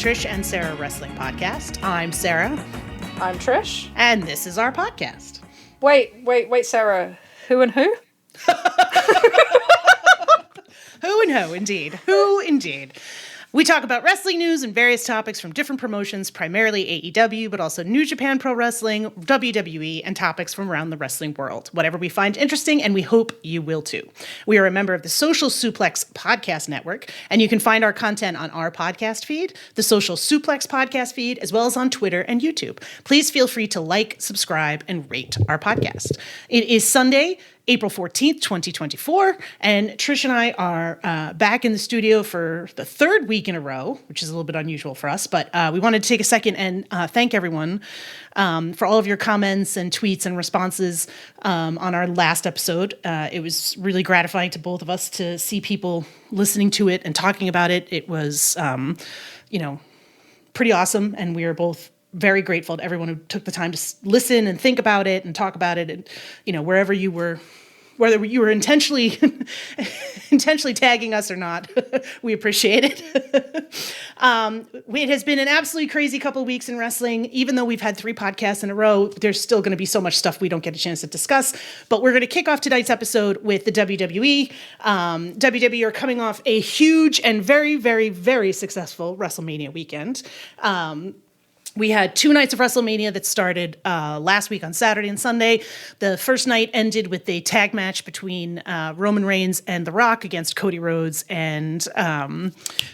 Trish and Sarah Wrestling Podcast. I'm Sarah. I'm Trish. And this is our podcast. Wait, Sarah. Who and who? Who and who, indeed. Who, indeed. We talk about wrestling news and various topics from different promotions, primarily AEW, but also New Japan Pro Wrestling, WWE, and topics from around the wrestling world. Whatever we find interesting, and we hope you will too. We are a member of the Social Suplex Podcast Network, and you can find our content on our podcast feed, the Social Suplex Podcast feed, as well as on Twitter and YouTube. Please feel free to like, subscribe, and rate our podcast. It is Sunday, April 14th, 2024, and Trish and I are back in the studio for the third week in a row, which is a little bit unusual for us, but we wanted to take a second and thank everyone for all of your comments and tweets and responses on our last episode. It was really gratifying to both of us to see people listening to it and talking about it. It was, pretty awesome, and we are both very grateful to everyone who took the time to listen and think about it and talk about it. And, wherever you were, whether you were intentionally tagging us or not, we appreciate it. It has been an absolutely crazy couple of weeks in wrestling. Even though we've had 3 podcasts in a row, there's still going to be so much stuff we don't get a chance to discuss. But we're going to kick off tonight's episode with the WWE. WWE are coming off a huge and very, very, very successful WrestleMania weekend. We had 2 nights of WrestleMania that started last week on Saturday and Sunday. The first night ended with a tag match between Roman Reigns and The Rock against Cody Rhodes and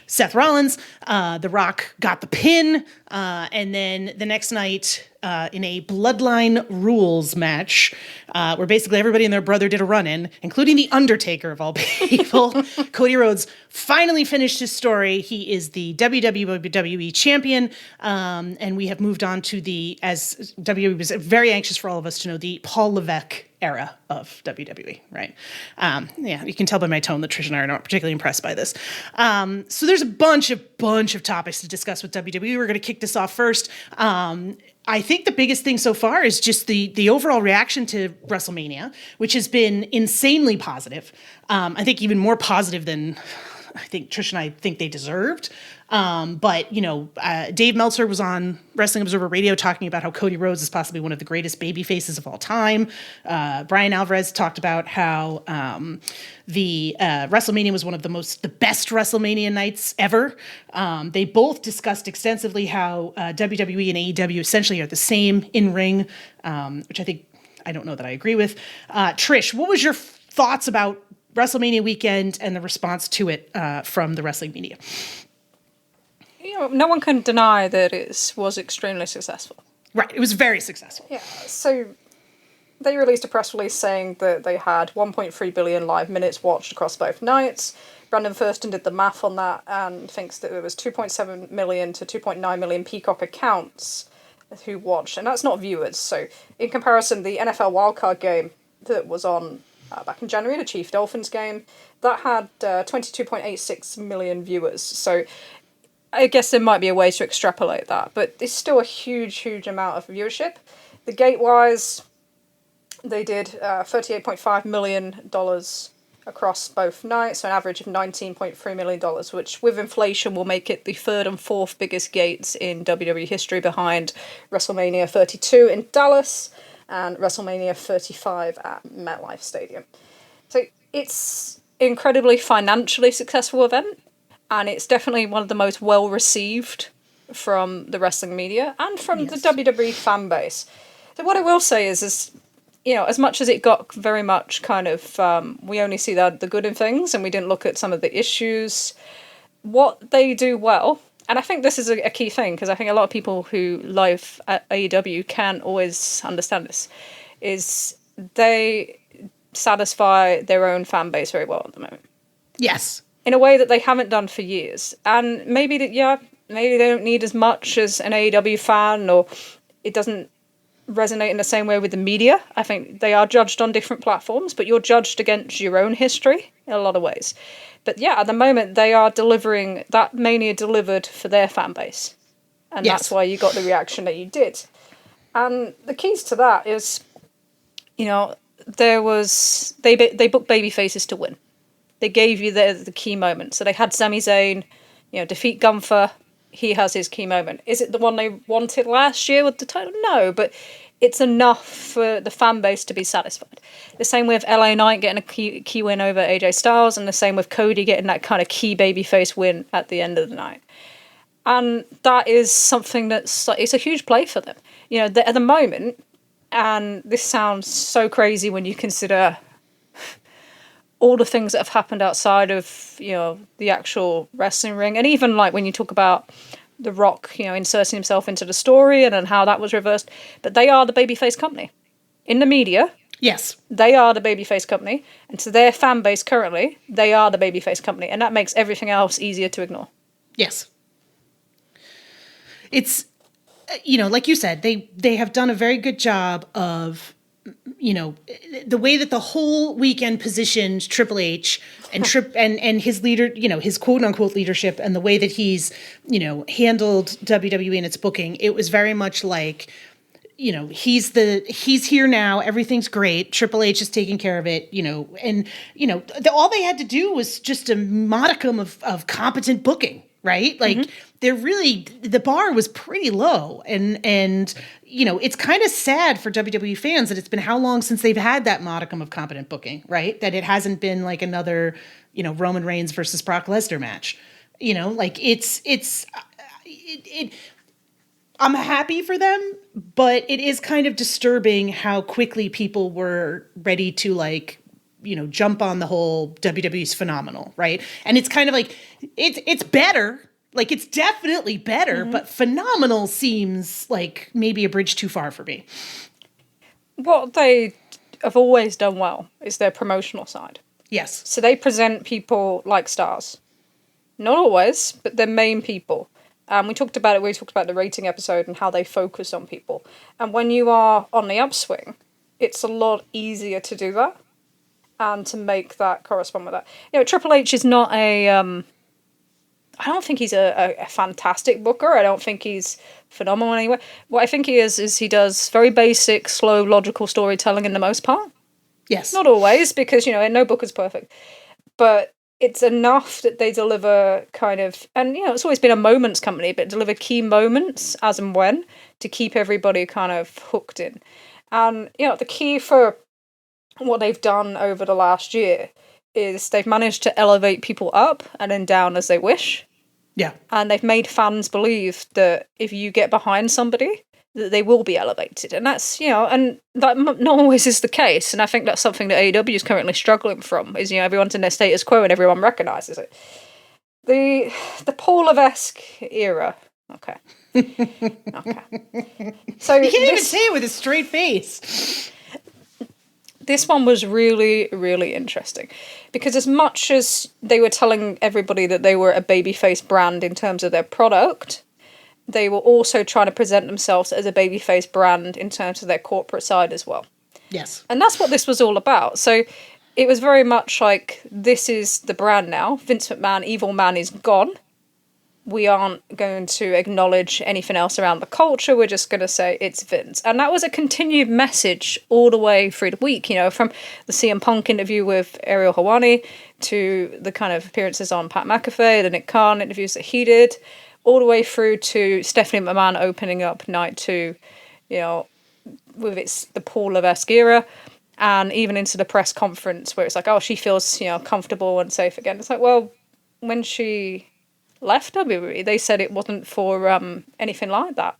Seth Rollins. The Rock got the pin. And then the next night, in a Bloodline Rules match, where basically everybody and their brother did a run-in, including The Undertaker of all people, Cody Rhodes finally finished his story. He is the WWE champion, and we have moved on to as WWE was very anxious for all of us to know, the Paul Levesque era of WWE, right? You can tell by my tone that Trish and I are not particularly impressed by this. So there's a bunch of topics to discuss with WWE. We're going to kick this off first. I think the biggest thing so far is just the overall reaction to WrestleMania, which has been insanely positive. I think even more positive than I think Trish and I think they deserved. But Dave Meltzer was on Wrestling Observer Radio talking about how Cody Rhodes is possibly one of the greatest baby faces of all time. Brian Alvarez talked about how the WrestleMania was one of the best WrestleMania nights ever. They both discussed extensively how WWE and AEW essentially are the same in ring, which I don't know that I agree with. Trish, what was your thoughts about WrestleMania weekend and the response to it from the wrestling media? No one can deny that it was extremely successful. Right, it was very successful. Yeah, so they released a press release saying that they had 1.3 billion live minutes watched across both nights. Brandon Thurston did the math on that and thinks that there was 2.7 million to 2.9 million Peacock accounts who watched, and that's not viewers. So in comparison, the NFL wildcard game that was on back in January, the Chiefs Dolphins game, that had 22.86 million viewers. So I guess there might be a way to extrapolate that, but it's still a huge amount of viewership. The gate-wise, they did $38.5 million across both nights, so an average of $19.3 million, which with inflation will make it the 3rd and 4th biggest gates in WWE history, behind WrestleMania 32 in Dallas and WrestleMania 35 at MetLife Stadium. So it's incredibly financially successful event, and it's definitely one of the most well-received from the wrestling media and from the WWE fan base. So what I will say is as much as it got very much kind of, we only see the good in things and we didn't look at some of the issues, what they do well, and I think this is a key thing, because I think a lot of people who live at AEW can't always understand this, is they satisfy their own fan base very well at the moment. Yes. In a way that they haven't done for years. And maybe they don't need as much as an AEW fan, or it doesn't resonate in the same way with the media. I think they are judged on different platforms, but you're judged against your own history in a lot of ways. But yeah, at the moment, they are delivering, that Mania delivered for their fan base. And that's why you got the reaction that you did. And the keys to that is, they booked baby faces to win. They gave you the key moments. So they had Sami Zayn, defeat Gunther, he has his key moment. Is it the one they wanted last year with the title? No, but it's enough for the fan base to be satisfied. The same with LA Knight getting a key win over AJ Styles, and the same with Cody getting that kind of key babyface win at the end of the night. And that is something it's a huge play for them. You know, at the moment, and this sounds so crazy when you consider all the things that have happened outside of, you know, the actual wrestling ring, and even like when you talk about The Rock, you know, inserting himself into the story and how that was reversed. But they are the babyface company. In the media, yes, they are the babyface company. And to their fan base currently, they are the babyface company. And that makes everything else easier to ignore. Yes. It's, you know, like you said, they have done a very good job of, you know, the way that the whole weekend positioned Triple H and and his leader, you know, his quote unquote leadership, and the way that he's, you know, handled WWE and its booking. It was very much like, you know, he's here now. Everything's great. Triple H is taking care of it, you know, and, you know, all they had to do was just a modicum of competent booking, right? Like the bar was pretty low, and, you know, it's kind of sad for WWE fans that it's been how long since they've had that modicum of competent booking, right? That it hasn't been like another, you know, Roman Reigns versus Brock Lesnar match, you know, like I'm happy for them, but it is kind of disturbing how quickly people were ready to, like, you know, jump on the whole WWE's phenomenal, right? And it's kind of like, it's better. Like, it's definitely better, but phenomenal seems like maybe a bridge too far for me. What they have always done well is their promotional side. Yes. So they present people like stars. Not always, but their main people. We talked about it. We talked about the rating episode and how they focus on people. And when you are on the upswing, it's a lot easier to do that and to make that correspond with that. You know, Triple H is not I don't think he's a fantastic booker. I don't think he's phenomenal anyway. What I think he is he does very basic, slow, logical storytelling in the most part. Yes. Not always, because, you know, no booker's perfect. But it's enough that they deliver kind of, and, you know, it's always been a moments company, but deliver key moments as and when to keep everybody kind of hooked in. And, you know, the key for what they've done over the last year is they've managed to elevate people up and then down as they wish. Yeah. And they've made fans believe that if you get behind somebody, that they will be elevated. And that's, you know, and that not always is the case. And I think that's something that AEW is currently struggling from, is, you know, everyone's in their status quo and everyone recognises it. The Paul Levesque era. Okay. Okay. So you can't even say it with a straight face. This one was really, really interesting, because as much as they were telling everybody that they were a babyface brand in terms of their product, they were also trying to present themselves as a babyface brand in terms of their corporate side as well. Yes. And that's what this was all about. So it was very much like, this is the brand now. Vince McMahon, evil man, is gone. We aren't going to acknowledge anything else around the culture. We're just going to say it's Vince. And that was a continued message all the way through the week, you know, from the CM Punk interview with Ariel Helwani to the kind of appearances on Pat McAfee, the Nick Khan interviews that he did, all the way through to Stephanie McMahon opening up Night 2, you know, with the Paul Levesque era, and even into the press conference where it's like, oh, she feels, you know, comfortable and safe again. It's like, well, when she left WWE, they said it wasn't for anything like that.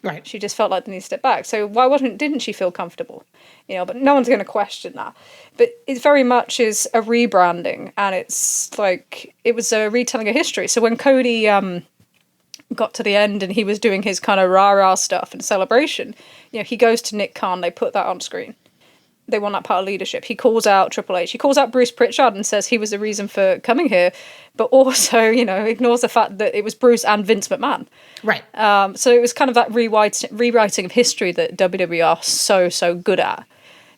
Right. She just felt like they need to step back. So why didn't she feel comfortable? You know, but no one's going to question that. But it very much is a rebranding, and it's like, it was a retelling of history. So when Cody got to the end and he was doing his kind of rah-rah stuff and celebration, you know, he goes to Nick Khan, they put that on screen. They want that part of leadership. He calls out Triple H. He calls out Bruce Pritchard and says he was the reason for coming here, but also, you know, ignores the fact that it was Bruce and Vince McMahon. Right. So it was kind of that rewriting of history that WWE are so good at,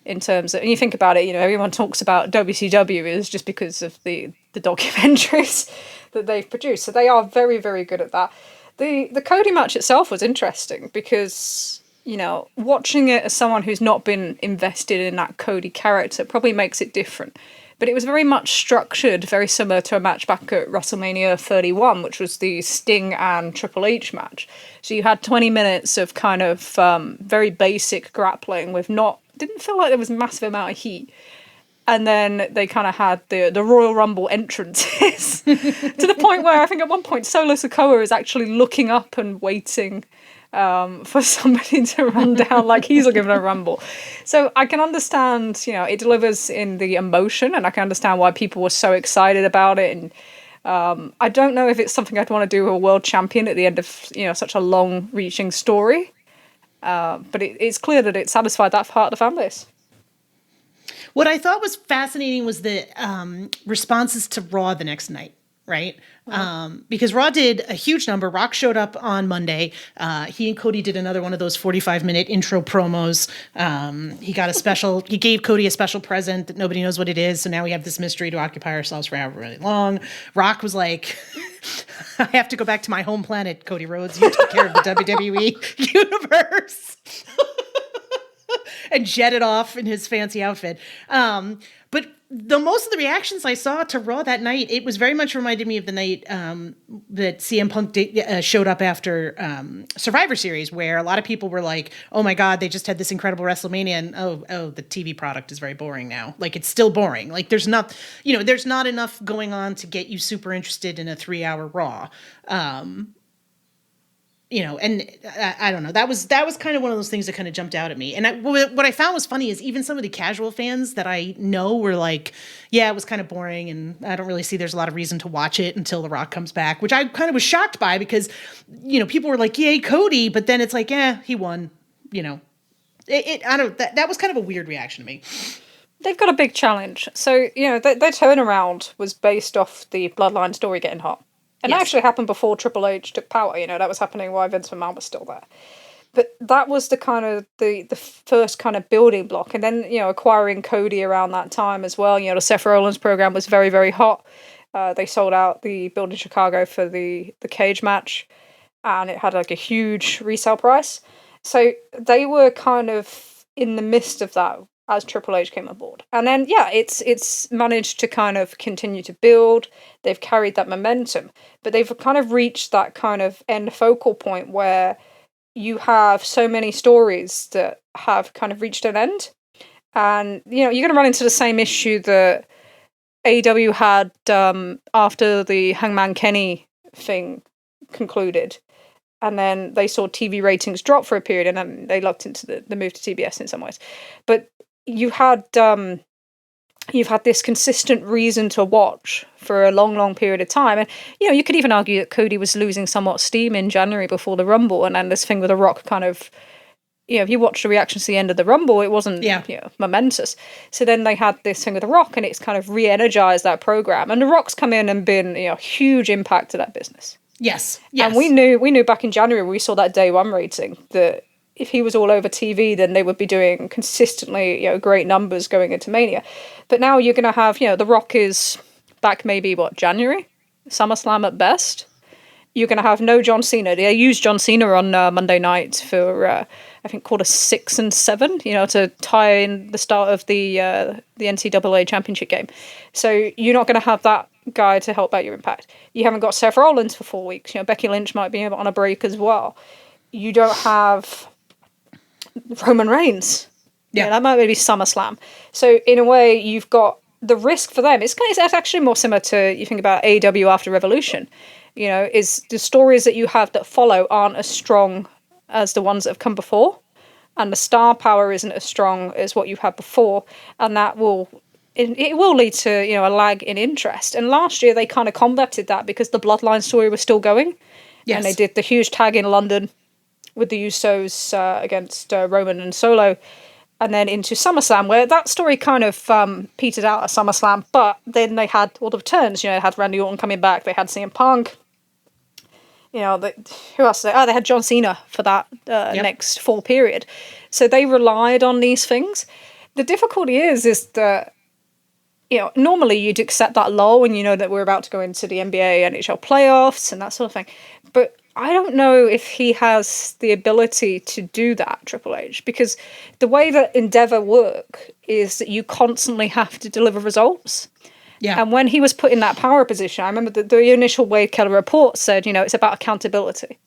in terms of, and you think about it, you know, everyone talks about WCW is just because of the documentaries that they've produced. So they are very, very good at that. The Cody match itself was interesting because, you know, watching it as someone who's not been invested in that Cody character probably makes it different, but it was very much structured, very similar to a match back at WrestleMania 31, which was the Sting and Triple H match. So you had 20 minutes of kind of very basic grappling with didn't feel like there was a massive amount of heat. And then they kind of had the Royal Rumble entrances to the point where I think at one point Solo Sikoa is actually looking up and waiting for somebody to run down like he's looking for a Rumble. So I can understand, it delivers in the emotion, and I can understand why people were so excited about it. And I don't know if it's something I'd want to do with a world champion at the end of, such a long-reaching story. But it's clear that it satisfied that part of the fan base. What I thought was fascinating was the responses to Raw the next night, right? Because Raw did a huge number. Rock showed up on Monday. He and Cody did another one of those 45-minute intro promos. He gave Cody a special present that nobody knows what it is. So now we have this mystery to occupy ourselves for however really long. Rock was like, I have to go back to my home planet, Cody Rhodes. You took care of the WWE universe. And jetted off in his fancy outfit. But most of the reactions I saw to Raw that night, it was very much reminded me of the night that CM Punk showed up after Survivor Series, where a lot of people were like, oh my God, they just had this incredible WrestleMania, and oh, the TV product is very boring now. Like, it's still boring. Like, there's not enough going on to get you super interested in a 3-hour Raw. And I don't know. That was kind of one of those things that kind of jumped out at me. And what I found was funny is even some of the casual fans that I know were like, yeah, it was kind of boring, and I don't really see there's a lot of reason to watch it until The Rock comes back, which I kind of was shocked by because, people were like, yay, Cody, but then it's like, he won, I don't, that was kind of a weird reaction to me. They've got a big challenge. So, their turnaround was based off the Bloodline story getting hot. And that actually happened before Triple H took power. That was happening while Vince McMahon was still there. But that was the kind of the first kind of building block. And then, acquiring Cody around that time as well. The Seth Rollins program was very, very hot. They sold out the building in Chicago for the cage match. And it had like a huge resale price. So they were kind of in the midst of that as Triple H came aboard. And then, it's managed to kind of continue to build. They've carried that momentum. But they've kind of reached that kind of end focal point where you have so many stories that have kind of reached an end. And, you're going to run into the same issue that AEW had after the Hangman Kenny thing concluded. And then they saw TV ratings drop for a period, and then they looked into the move to TBS in some ways. But you've had this consistent reason to watch for a long, long period of time. And, you could even argue that Cody was losing somewhat steam in January before the Rumble. And then this thing with The Rock kind of, if you watch the reactions to the end of the Rumble, it wasn't momentous. So then they had this thing with The Rock, and it's kind of re-energized that program. And The Rock's come in and been a huge impact to that business. Yes. And we knew back in January when we saw that day one rating that if he was all over TV, then they would be doing consistently, great numbers going into Mania. But now you're going to have, The Rock is back maybe, January? SummerSlam at best. You're going to have no John Cena. They used John Cena on Monday night for, I think, quarter 6 and 7, to tie in the start of the NCAA championship game. So you're not going to have that guy to help out your impact. You haven't got Seth Rollins for 4 weeks. Becky Lynch might be on a break as well. You don't have Roman Reigns. Yeah, that might be SummerSlam. So in a way, you've got the risk for them. It's actually more similar to, you think about AEW after Revolution. Is the stories that you have that follow aren't as strong as the ones that have come before, and the star power isn't as strong as what you had before, and that will lead to a lag in interest. And last year they kind of combated that because the Bloodline story was still going, and they did the huge tag in London with the Usos against Roman and Solo, and then into SummerSlam, where that story kind of petered out at SummerSlam, but then they had all the returns. They had Randy Orton coming back, they had CM Punk, who else? They had John Cena for that next fall period. So they relied on these things. The difficulty is that, normally you'd accept that lull when you know that we're about to go into the NBA, NHL playoffs and that sort of thing. But I don't know if he has the ability to do that, Triple H, because the way that Endeavor work is that you constantly have to deliver results. Yeah. And when he was put in that power position, I remember the initial Wade Keller report said, it's about accountability.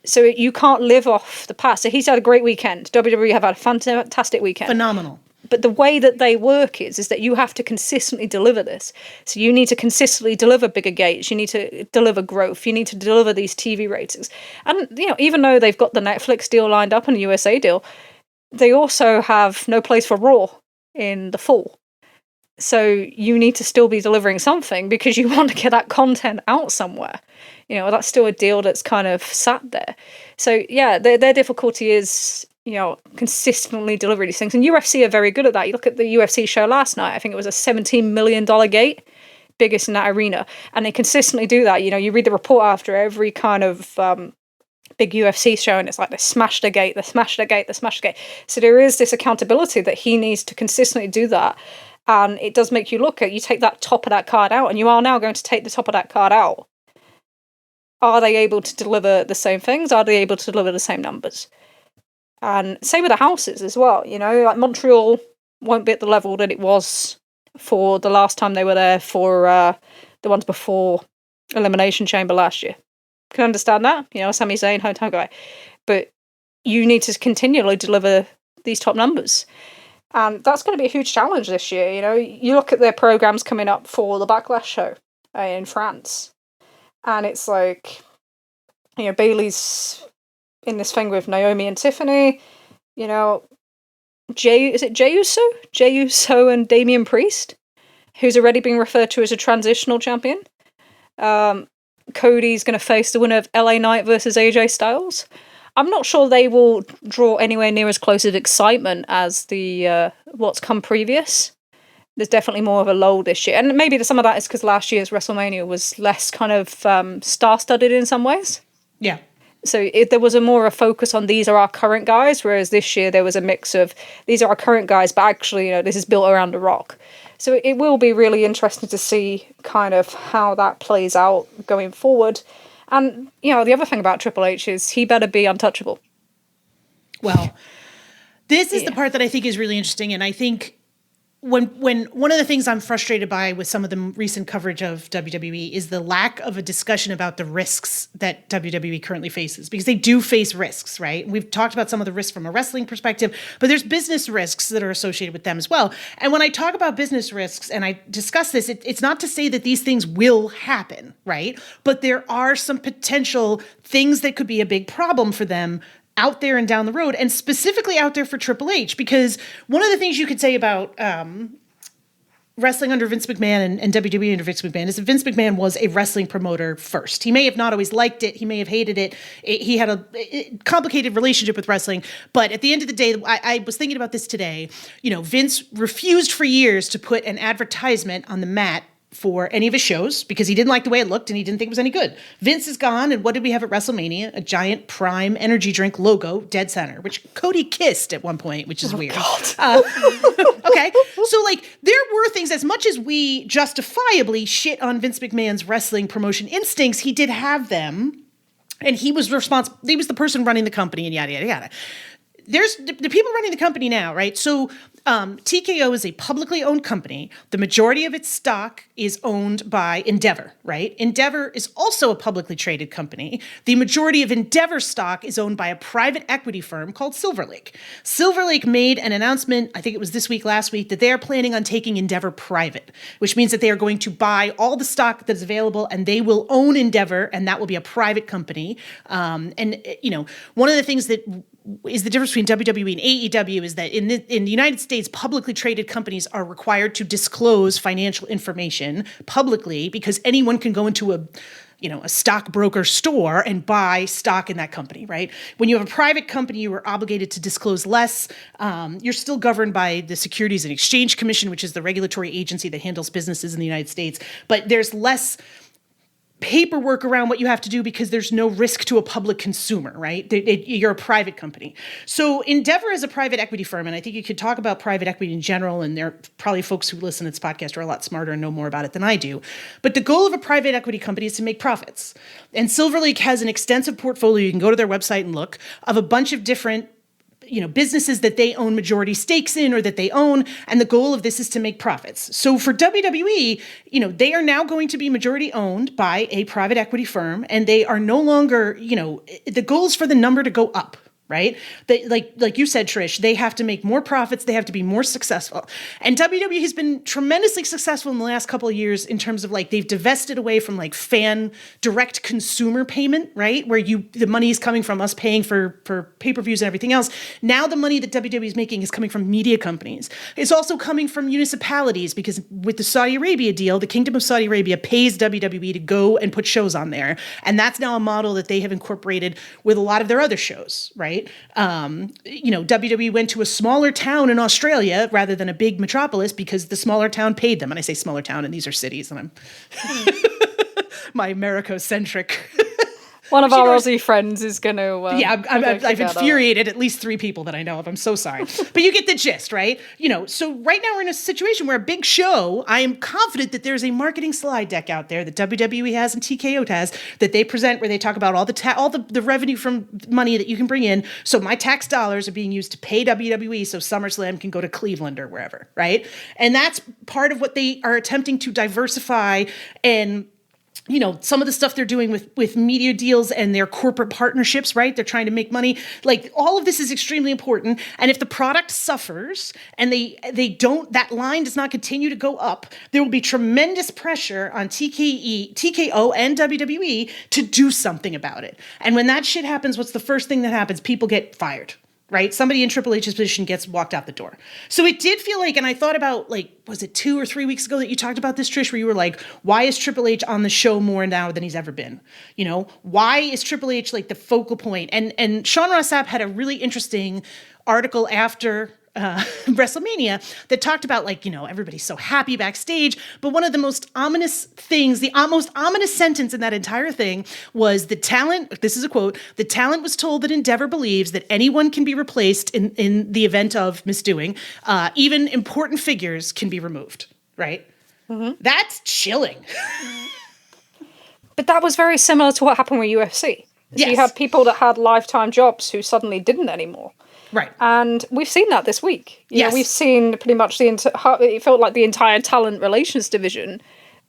So you can't live off the past. So he's had a great weekend. WWE have had a fantastic weekend. Phenomenal. But the way that they work is that you have to consistently deliver this. So you need to consistently deliver bigger gates. You need to deliver growth. You need to deliver these TV ratings. And, even though they've got the Netflix deal lined up and the USA deal, they also have no place for Raw in the fall. So you need to still be delivering something because you want to get that content out somewhere. That's still a deal that's kind of sat there. So, yeah, their difficulty is, consistently delivering these things. And UFC are very good at that. You look at the UFC show last night, I think it was a $17 million gate, biggest in that arena. And they consistently do that. You read the report after every kind of big UFC show, and it's like they smashed a gate, they smashed a gate, they smashed a gate. So there is this accountability that he needs to consistently do that. And it does make you look at, you take that top of that card out, and you are now going to take the top of that card out. Are they able to deliver the same things? Are they able to deliver the same numbers? And same with the houses as well. Like Montreal won't be at the level that it was for the last time they were there for the ones before Elimination Chamber last year. Can understand that. Sami Zayn, hometown guy. But you need to continually deliver these top numbers. And that's going to be a huge challenge this year. You look at their programs coming up for the Backlash show in France. And it's like, Bayley's in this thing with Naomi and Tiffany. Jey Uso? Jey Uso and Damian Priest, who's already being referred to as a transitional champion. Cody's going to face the winner of LA Knight versus AJ Styles. I'm not sure they will draw anywhere near as close of excitement as the what's come previous. There's definitely more of a lull this year. And maybe some of that is because last year's WrestleMania was less kind of star-studded in some ways. Yeah. So there was more of a focus on these are our current guys, whereas this year there was a mix of these are our current guys, but actually, this is built around The Rock. So it will be really interesting to see kind of how that plays out going forward. And, the other thing about Triple H is he better be untouchable. Well, this is the part that I think is really interesting. And I think when one of the things I'm frustrated by with some of the recent coverage of WWE is the lack of a discussion about the risks that WWE currently faces, because they do face risks, right? We've talked about some of the risks from a wrestling perspective, but there's business risks that are associated with them as well. And when I talk about business risks and I discuss this, it's not to say that these things will happen, right? But there are some potential things that could be a big problem for them out there and down the road, and specifically out there for Triple H, because one of the things you could say about wrestling under Vince McMahon and WWE under Vince McMahon is that Vince McMahon was a wrestling promoter first. He may have not always liked it. He may have hated it. He had a complicated relationship with wrestling. But at the end of the day, I was thinking about this today. Vince refused for years to put an advertisement on the mat for any of his shows because he didn't like the way it looked and he didn't think it was any good. Vince is gone, and what did we have at WrestleMania? A giant Prime energy drink logo, dead center, which Cody kissed at one point, which is weird. Okay, so there were things, as much as we justifiably shit on Vince McMahon's wrestling promotion instincts, he did have them, and he was responsible. He was the person running the company, and yada yada yada. There's the people running the company now, right? So TKO is a publicly owned company. The majority of its stock is owned by Endeavor, right? Endeavor is also a publicly traded company. The majority of Endeavor stock is owned by a private equity firm called Silver Lake. Silver Lake made an announcement, I think it was this week, last week, that they are planning on taking Endeavor private, which means that they are going to buy all the stock that's available and they will own Endeavor, and that will be a private company. And one of the things that is the difference between WWE and AEW is that in the United States, publicly traded companies are required to disclose financial information publicly because anyone can go into a stockbroker store and buy stock in that company, right? When you have a private company, you are obligated to disclose less. You're still governed by the Securities and Exchange Commission, which is the regulatory agency that handles businesses in the United States, but there's less paperwork around what you have to do because there's no risk to a public consumer, right? You're a private company. So Endeavor is a private equity firm, and I think you could talk about private equity in general, and there are probably folks who listen to this podcast are a lot smarter and know more about it than I do. But the goal of a private equity company is to make profits. And Silver Lake has an extensive portfolio, you can go to their website and look, of a bunch of different businesses that they own majority stakes in or that they own. And the goal of this is to make profits. So for WWE, they are now going to be majority owned by a private equity firm, and they are no longer, the goal is for the number to go up. Right? They, like you said, Trish, they have to make more profits. They have to be more successful. And WWE has been tremendously successful in the last couple of years in terms of they've divested away from fan direct consumer payment, right? Where the money is coming from us paying for pay-per-views and everything else. Now the money that WWE is making is coming from media companies. It's also coming from municipalities because with the Saudi Arabia deal, the Kingdom of Saudi Arabia pays WWE to go and put shows on there. And that's now a model that they have incorporated with a lot of their other shows, right? WWE went to a smaller town in Australia rather than a big metropolis because the smaller town paid them. And I say smaller town, and these are cities, and I'm my Americo-centric. One of our Aussie friends is going to... I've infuriated at least 3 people that I know of. I'm so sorry. But you get the gist, right? So right now we're in a situation where a big show, I am confident that there's a marketing slide deck out there that WWE has and TKO has that they present where they talk about all the revenue from money that you can bring in. So my tax dollars are being used to pay WWE so SummerSlam can go to Cleveland or wherever, right? And that's part of what they are attempting to diversify and some of the stuff they're doing with media deals and their corporate partnerships, right? They're trying to make money. All of this is extremely important. And if the product suffers and that line does not continue to go up, there will be tremendous pressure on TKO and WWE to do something about it. And when that shit happens, what's the first thing that happens? People get fired. Right? Somebody in Triple H's position gets walked out the door. So it did feel and I thought about was it 2 or 3 weeks ago that you talked about this, Trish, where you were like, why is Triple H on the show more now than he's ever been? Why is Triple H the focal point? And Sean Ross Sapp had a really interesting article after WrestleMania that talked about everybody's so happy backstage, but one of the most ominous things, the most ominous sentence in that entire thing was the talent, this is a quote, the talent was told that Endeavor believes that anyone can be replaced in the event of misdoing, even important figures can be removed, right? Mm-hmm. That's chilling. But that was very similar to what happened with UFC. So yes. You had people that had lifetime jobs who suddenly didn't anymore. Right. And we've seen that this week. Yes. We've seen pretty much it felt like the entire talent relations division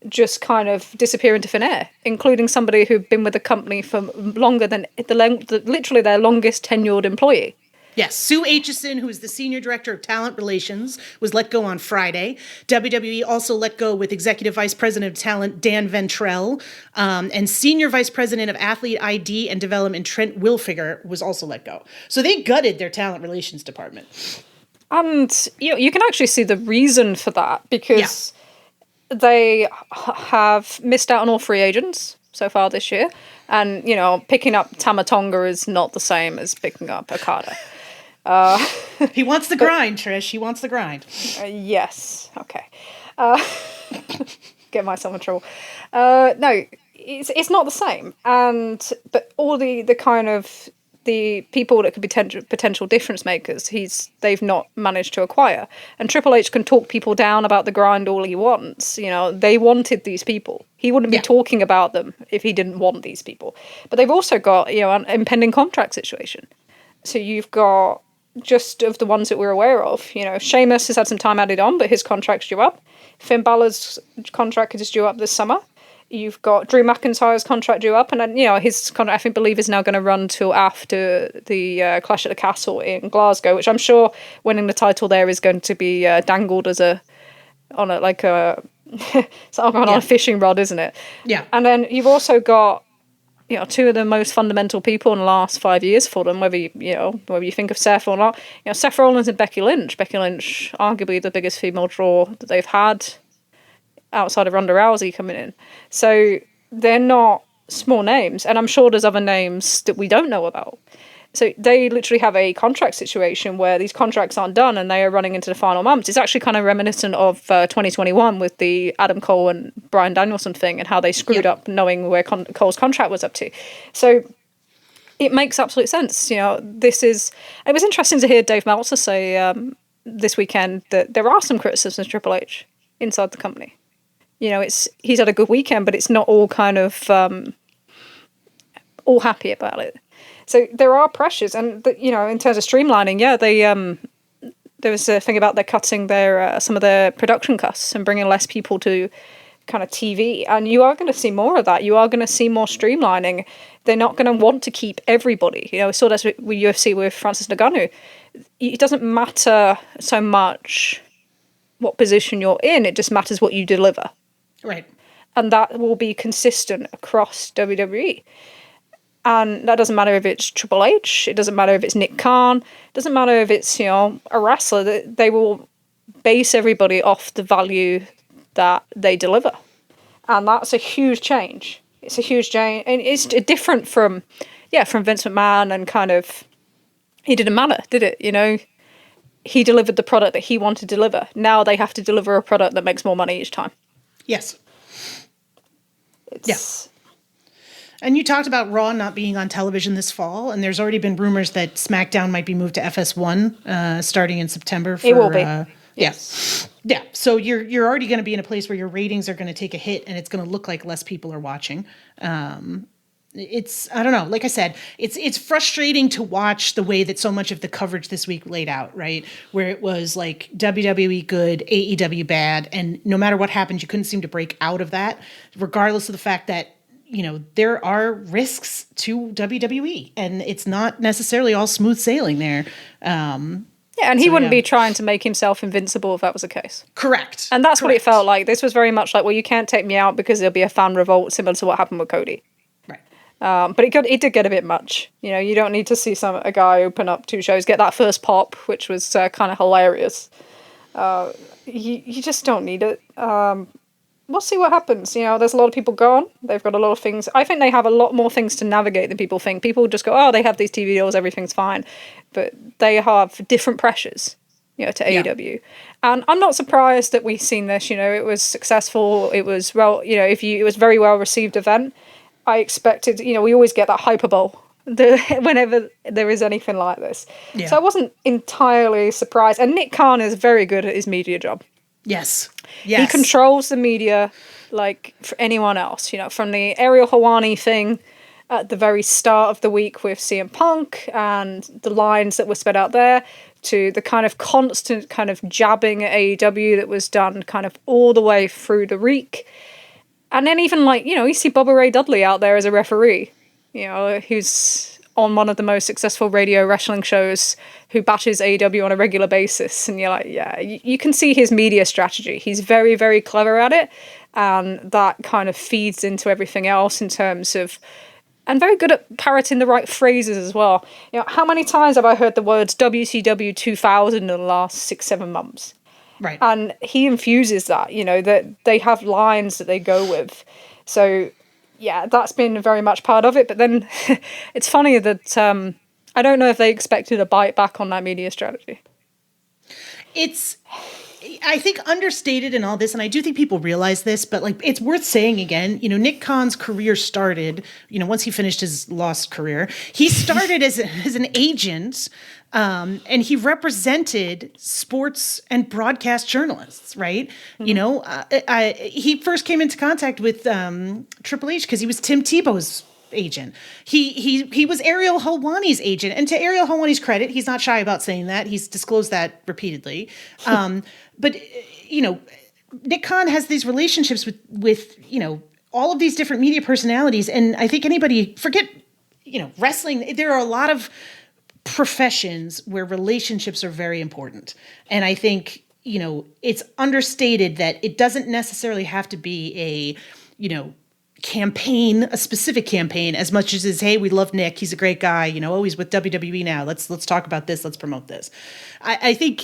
just kind of disappear into thin air, including somebody who'd been with the company for longer than literally their longest tenured employee. Yes, Sue Aitchison, who is the Senior Director of Talent Relations, was let go on Friday. WWE also let go with Executive Vice President of Talent Dan Ventrell, and Senior Vice President of Athlete ID and Development Trent Wilfiger was also let go. So they gutted their Talent Relations department. And you can actually see the reason for that because they have missed out on all free agents so far this year. And, picking up Tama Tonga is not the same as picking up Okada. He wants the grind, Trish. He wants the grind. Yes. Okay. Get myself in trouble. No, it's not the same. But all the kind of the people that could be potential difference makers, they've not managed to acquire. And Triple H can talk people down about the grind all he wants. They wanted these people. He wouldn't be talking about them if he didn't want these people. But they've also got, an impending contract situation. So you've got, just of the ones that we're aware of, Sheamus has had some time added on, but his contract's due up. Finn Balor's contract is due up this summer. You've got Drew McIntyre's contract due up, and then, his contract, I believe, is now going to run till after the Clash at the Castle in Glasgow, which I'm sure winning the title there is going to be dangled as on a fishing rod, isn't it? Yeah. And then you've also got, two of the most fundamental people in the last 5 years for them, whether you think of Seth or not. Seth Rollins and Becky Lynch. Becky Lynch, arguably the biggest female draw that they've had outside of Ronda Rousey coming in. So they're not small names, and I'm sure there's other names that we don't know about. So they literally have a contract situation where these contracts aren't done and they are running into the final months. It's actually kind of reminiscent of 2021 with the Adam Cole and Bryan Danielson thing and how they screwed up knowing where Cole's contract was up to. So it makes absolute sense. It was interesting to hear Dave Meltzer say this weekend that there are some criticisms of Triple H inside the company. He's had a good weekend, but it's not all kind of all happy about it. So there are pressures, and in terms of streamlining, there was a thing about they're cutting their some of their production costs and bringing less people to kind of TV, and you are going to see more of that. You are going to see more streamlining. They're not going to want to keep everybody. We saw this with UFC with Francis Ngannou. It doesn't matter so much what position you're in; it just matters what you deliver. Right. And that will be consistent across WWE. And that doesn't matter if it's Triple H, it doesn't matter if it's Nick Khan, it doesn't matter if it's, a wrestler. They will base everybody off the value that they deliver. And that's a huge change. It's a huge change. And it's different from Vince McMahon and kind of, it didn't matter, did it? He delivered the product that he wanted to deliver. Now they have to deliver a product that makes more money each time. Yes. And you talked about Raw not being on television this fall, and there's already been rumors that SmackDown might be moved to FS1 starting in September. It will be. Yes. Yeah. So you're already going to be in a place where your ratings are going to take a hit, and it's going to look like less people are watching. It's, I don't know, like I said, it's frustrating to watch the way that so much of the coverage this week laid out, right? Where it was like WWE good, AEW bad, and no matter what happened, you couldn't seem to break out of that, regardless of the fact that there are risks to WWE, and it's not necessarily all smooth sailing there. And he wouldn't be trying to make himself invincible if that was the case. Correct. And that's what it felt like. This was very much like, well, you can't take me out because there'll be a fan revolt similar to what happened with Cody. Right. But it did get a bit much. You don't need to see a guy open up 2 shows, get that first pop, which was kind of hilarious. You just don't need it. We'll see what happens. There's a lot of people gone. They've got a lot of things. I think they have a lot more things to navigate than people think. People just go, oh, they have these TV deals, everything's fine. But they have different pressures, to AEW. And I'm not surprised that we've seen this. It was successful. It was, it was very well received event. I expected, we always get that hyperbole whenever there is anything like this. Yeah. So I wasn't entirely surprised. And Nick Khan is very good at his media job. Yes. He controls the media like for anyone else. From the Ariel Helwani thing at the very start of the week with CM Punk and the lines that were spread out there, to the kind of constant kind of jabbing at AEW that was done kind of all the way through the week. And then even you see Bubba Ray Dudley out there as a referee, who's on one of the most successful radio wrestling shows, who bashes AEW on a regular basis. And you're like, you can see his media strategy. He's very, very clever at it. And that kind of feeds into everything else in terms of, and very good at parroting the right phrases as well. How many times have I heard the words WCW 2000 in the last 6-7 months? Right. And he infuses that, that they have lines that they go with. So that's been very much part of it. But then it's funny that I don't know if they expected a bite back on that media strategy. It's, I think, understated in all this, and I do think people realize this, but it's worth saying again. Nick Khan's career started, once he finished his lost career, he started as an agent, and he represented sports and broadcast journalists, right? Mm-hmm. He first came into contact with Triple H because he was Tim Tebow's agent. He was Ariel Helwani's agent, and to Ariel Helwani's credit, he's not shy about saying that. He's disclosed that repeatedly. But Nick Khan has these relationships with all of these different media personalities, and I think forget wrestling. There are a lot of professions where relationships are very important, and I think it's understated that it doesn't necessarily have to be a campaign, a specific campaign, as much as is, hey, we love Nick, he's a great guy, he's with WWE now, let's talk about this, let's promote this. I think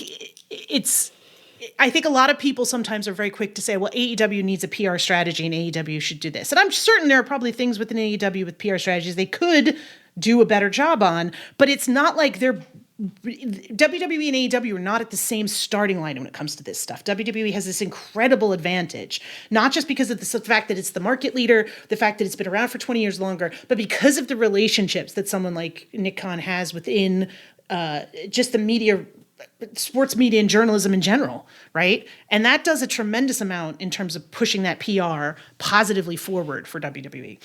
a lot of people sometimes are very quick to say, well, AEW needs a PR strategy and AEW should do this. And I'm certain there are probably things within AEW with PR strategies they could do a better job on. But it's not like WWE and AEW are not at the same starting line when it comes to this stuff. WWE has this incredible advantage, not just because of the fact that it's the market leader, the fact that it's been around for 20 years longer, but because of the relationships that someone like Nick Khan has within just the media, sports media and journalism in general, right? And that does a tremendous amount in terms of pushing that PR positively forward for WWE.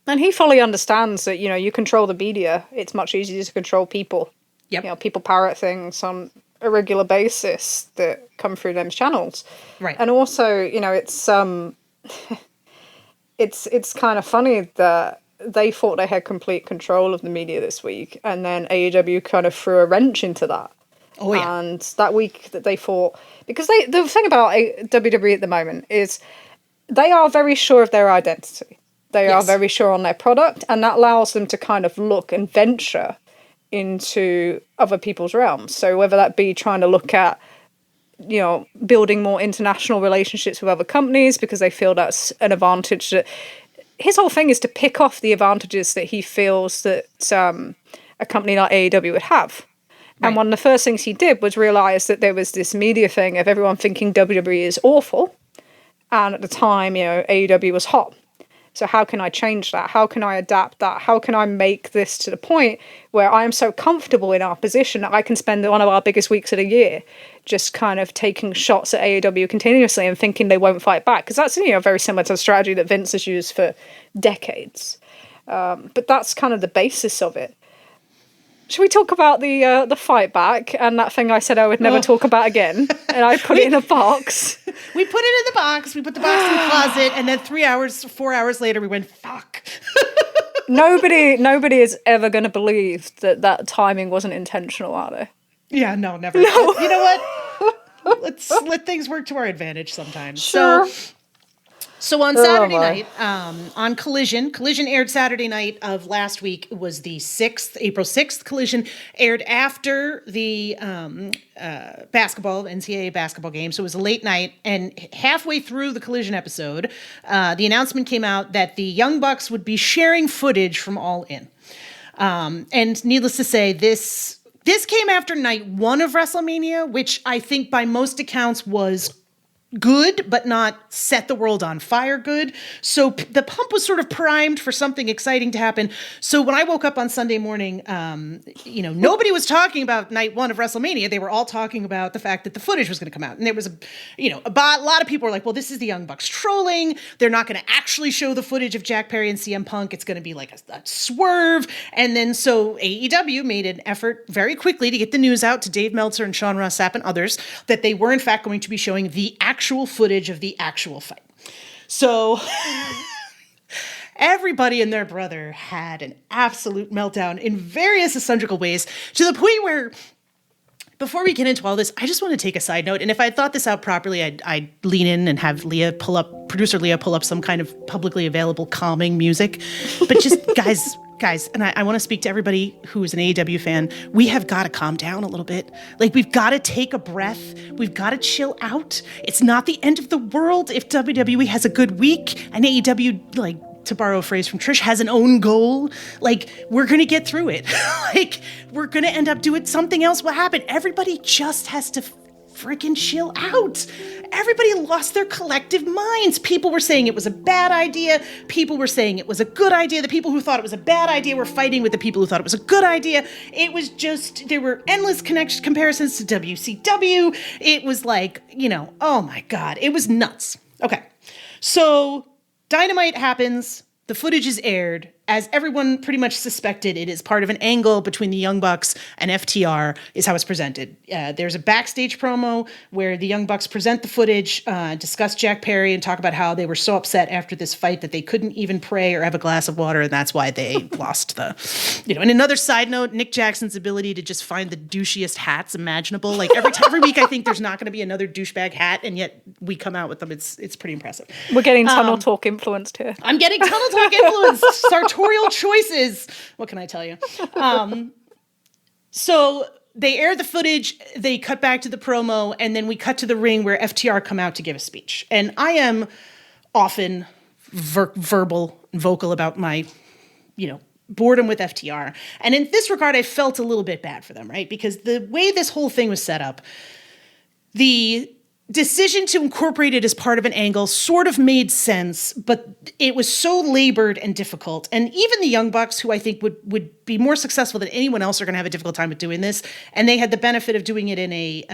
And he fully understands that, you control the media. It's much easier to control people. Yep. People parrot things on a regular basis that come through them channels. Right. And also, it's it's kind of funny that they thought they had complete control of the media this week, and then AEW kind of threw a wrench into that. Oh, yeah. And that week that they thought, because the thing about WWE at the moment is they are very sure of their identity. They are very sure on their product, and that allows them to kind of look and venture into other people's realms. So whether that be trying to look at, building more international relationships with other companies because they feel that's an advantage. That his whole thing is to pick off the advantages that he feels that a company like AEW would have. Right. And one of the first things he did was realize that there was this media thing of everyone thinking WWE is awful. And at the time, AEW was hot. So how can I change that? How can I adapt that? How can I make this to the point where I am so comfortable in our position that I can spend one of our biggest weeks of the year just kind of taking shots at AEW continuously and thinking they won't fight back? Because that's very similar to the strategy that Vince has used for decades. But that's kind of the basis of it. Should we talk about the fight back and that thing I said I would never talk about again? And I put it in a box. We put it in the box. We put the box in the closet, and then 4 hours later, we went, fuck. Nobody is ever going to believe that timing wasn't intentional, are they? Yeah, no, never. No. You know what? Let's let things work to our advantage sometimes. Sure. So on Saturday night, on Collision aired Saturday night of last week. It was the April 6th. Collision aired after the NCAA basketball game. So it was a late night. And halfway through the Collision episode, the announcement came out that the Young Bucks would be sharing footage from All In. And needless to say, this came after night 1 of WrestleMania, which I think by most accounts was good, but not set the world on fire good. So the pump was sort of primed for something exciting to happen. So when I woke up on Sunday morning, nobody was talking about night 1 of WrestleMania. They were all talking about the fact that the footage was going to come out. And there was a lot of people were like, well, this is the Young Bucks trolling. They're not going to actually show the footage of Jack Perry and CM Punk. It's going to be like a swerve. And then so AEW made an effort very quickly to get the news out to Dave Meltzer and Sean Ross Sapp and others that they were in fact going to be showing the actual footage of the actual fight. So everybody and their brother had an absolute meltdown in various eccentrical ways, to the point where, before we get into all this, I just want to take a side note. And if I thought this out properly, I'd lean in and have producer Leah pull up some kind of publicly available calming music. But just guys, and I want to speak to everybody who is an AEW fan. We have got to calm down a little bit. Like, we've got to take a breath. We've got to chill out. It's not the end of the world if WWE has a good week and AEW, like, to borrow a phrase from Trish, has an own goal. Like, we're going to get through it. Like, we're going to end up doing something else will happen. Everybody just has to freaking chill out. Everybody lost their collective minds. People were saying it was a bad idea. People were saying it was a good idea. The people who thought it was a bad idea were fighting with the people who thought it was a good idea. It was just, there were endless comparisons to WCW. It was like, oh my God, it was nuts. Okay. So Dynamite happens. The footage is aired. As everyone pretty much suspected, it is part of an angle between the Young Bucks and FTR, is how it's presented. There's a backstage promo where the Young Bucks present the footage, discuss Jack Perry, and talk about how they were so upset after this fight that they couldn't even pray or have a glass of water, and that's why they lost the, And another side note, Nick Jackson's ability to just find the douchiest hats imaginable. Like every week, I think there's not going to be another douchebag hat, and yet we come out with them. It's pretty impressive. We're getting Tunnel Talk influenced here. I'm getting Tunnel Talk influenced. Sartorial choices. What can I tell you? So they air the footage, they cut back to the promo, and then we cut to the ring where FTR come out to give a speech. And I am often vocal about my, boredom with FTR. And in this regard, I felt a little bit bad for them, right? Because the way this whole thing was set up, the decision to incorporate it as part of an angle sort of made sense, but it was so labored and difficult. And even the Young Bucks, who I think would be more successful than anyone else, are going to have a difficult time with doing this. And they had the benefit of doing it in a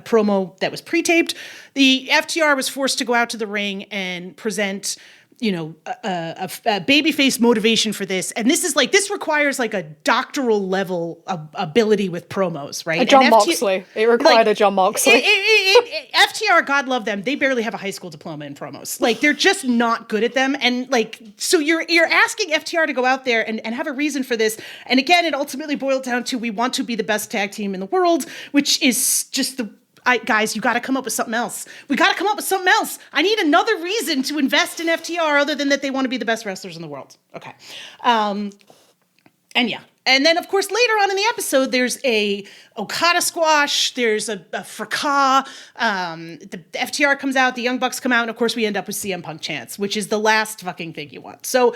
promo that was pre-taped. The FTR was forced to go out to the ring and present, you know, a babyface motivation for this. And this requires like a doctoral level of ability with promos, right? A John Moxley. It required a John Moxley. FTR, God love them, they barely have a high school diploma in promos. Like, they're just not good at them. And like, so you're asking FTR to go out there and have a reason for this. And again, it ultimately boiled down to, we want to be the best tag team in the world, which is just guys, you got to come up with something else. We got to come up with something else. I need another reason to invest in FTR other than that they want to be the best wrestlers in the world. Okay. And yeah. And then, of course, later on in the episode, there's a Okada squash. There's a fracas. The FTR comes out. The Young Bucks come out. And, of course, we end up with CM Punk chants, which is the last fucking thing you want. So,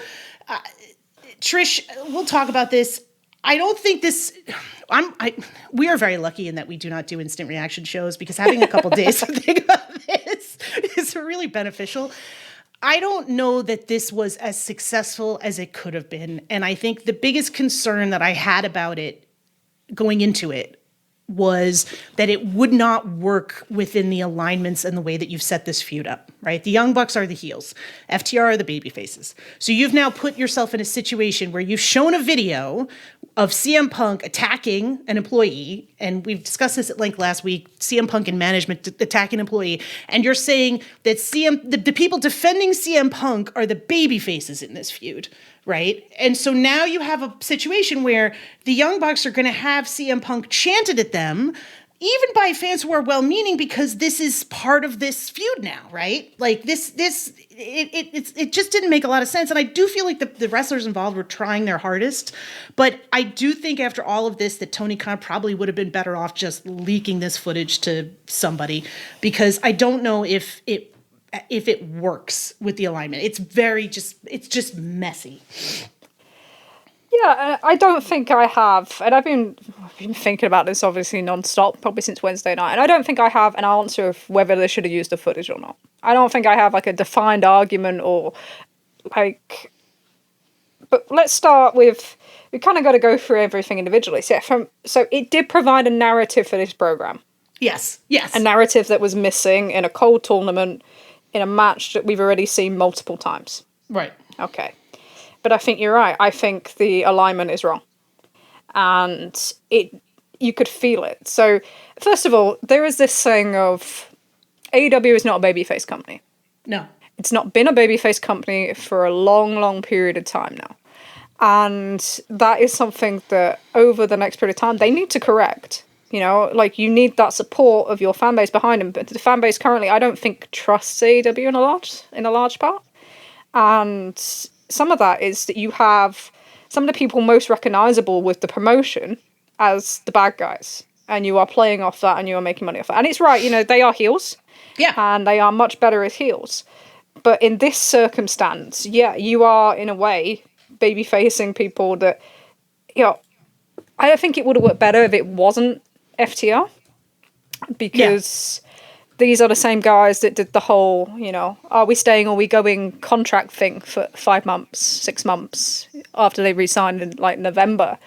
Trish, we'll talk about this. I don't think this. We are very lucky in that we do not do instant reaction shows, because having a couple days to think about this is really beneficial. I don't know that this was as successful as it could have been, and I think the biggest concern that I had about it going into it was that it would not work within the alignments and the way that you've set this feud up, right? The Young Bucks are the heels. FTR are the baby faces. So you've now put yourself in a situation where you've shown a video of CM Punk attacking an employee, and we've discussed this at length last week, CM Punk and management attacking an employee, and you're saying that the people defending CM Punk are the baby faces in this feud, right? And so now you have a situation where the Young Bucks are going to have CM Punk chanted at them, even by fans who are well-meaning, because this is part of this feud now, right? Like it just didn't make a lot of sense. And I do feel like the wrestlers involved were trying their hardest, but I do think after all of this that Tony Khan probably would have been better off just leaking this footage to somebody, because I don't know if it works with the alignment. It's just messy. Yeah, I don't think I have, and I've been thinking about this obviously non-stop, probably since Wednesday night, and I don't think I have an answer of whether they should have used the footage or not. I don't think I have like a defined argument or like, but let's start with, we kind of got to go through everything individually. So it did provide a narrative for this program. Yes. A narrative that was missing in a cold tournament, in a match that we've already seen multiple times. Right. Okay. But I think you're right. I think the alignment is wrong. And you could feel it. So, first of all, there is this thing of AEW is not a babyface company. No. It's not been a babyface company for a long, long period of time now. And that is something that over the next period of time, they need to correct. You know, like, you need that support of your fan base behind them. But the fan base currently, I don't think, trusts AEW in a large part. And some of that is that you have some of the people most recognizable with the promotion as the bad guys, and you are playing off that and you are making money off that. And it's right, you know, they are heels. Yeah. And they are much better as heels. But in this circumstance, yeah, you are in a way baby facing people that, you know, I don't think it would have worked better if it wasn't FTR, because these are the same guys that did the whole, you know, are we staying or are we going contract thing for 5 months, 6 months after they re-signed in like November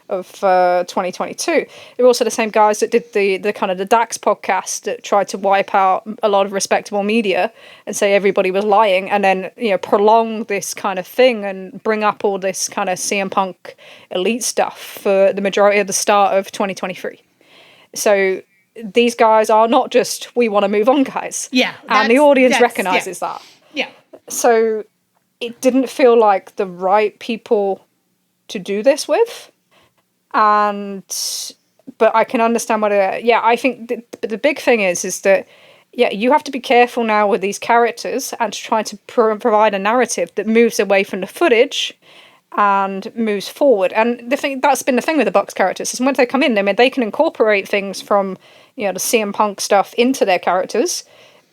of 2022. They're also the same guys that did the kind of the Dax podcast that tried to wipe out a lot of respectable media and say everybody was lying, and then, you know, prolong this kind of thing and bring up all this kind of CM Punk elite stuff for the majority of the start of 2023. So these guys are not just, we want to move on guys. Yeah. And the audience recognizes that. Yeah. So it didn't feel like the right people to do this with. But I can understand what I think the big thing is that, you have to be careful now with these characters and to try to provide a narrative that moves away from the footage and moves forward. And that's been the thing with the Bucks characters, is when they come in, they can incorporate things from, you know, the CM Punk stuff into their characters,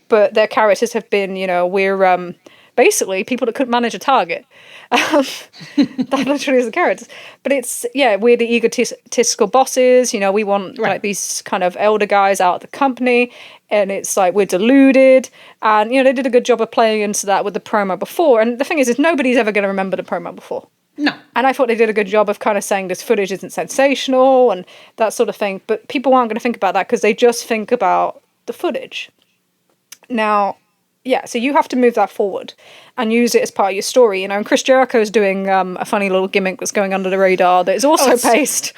but their characters have been, you know, we're basically people that couldn't manage a target. That literally is the characters. But it's, we're the egotistical bosses. You know, we want like these kind of elder guys out of the company. And it's like, we're deluded. And, you know, they did a good job of playing into that with the promo before. And the thing is nobody's ever going to remember the promo before. No. And I thought they did a good job of kind of saying this footage isn't sensational and that sort of thing. But people aren't going to think about that because they just think about the footage. Now, so you have to move that forward and use it as part of your story, you know. And Chris Jericho's doing a funny little gimmick that's going under the radar that is also based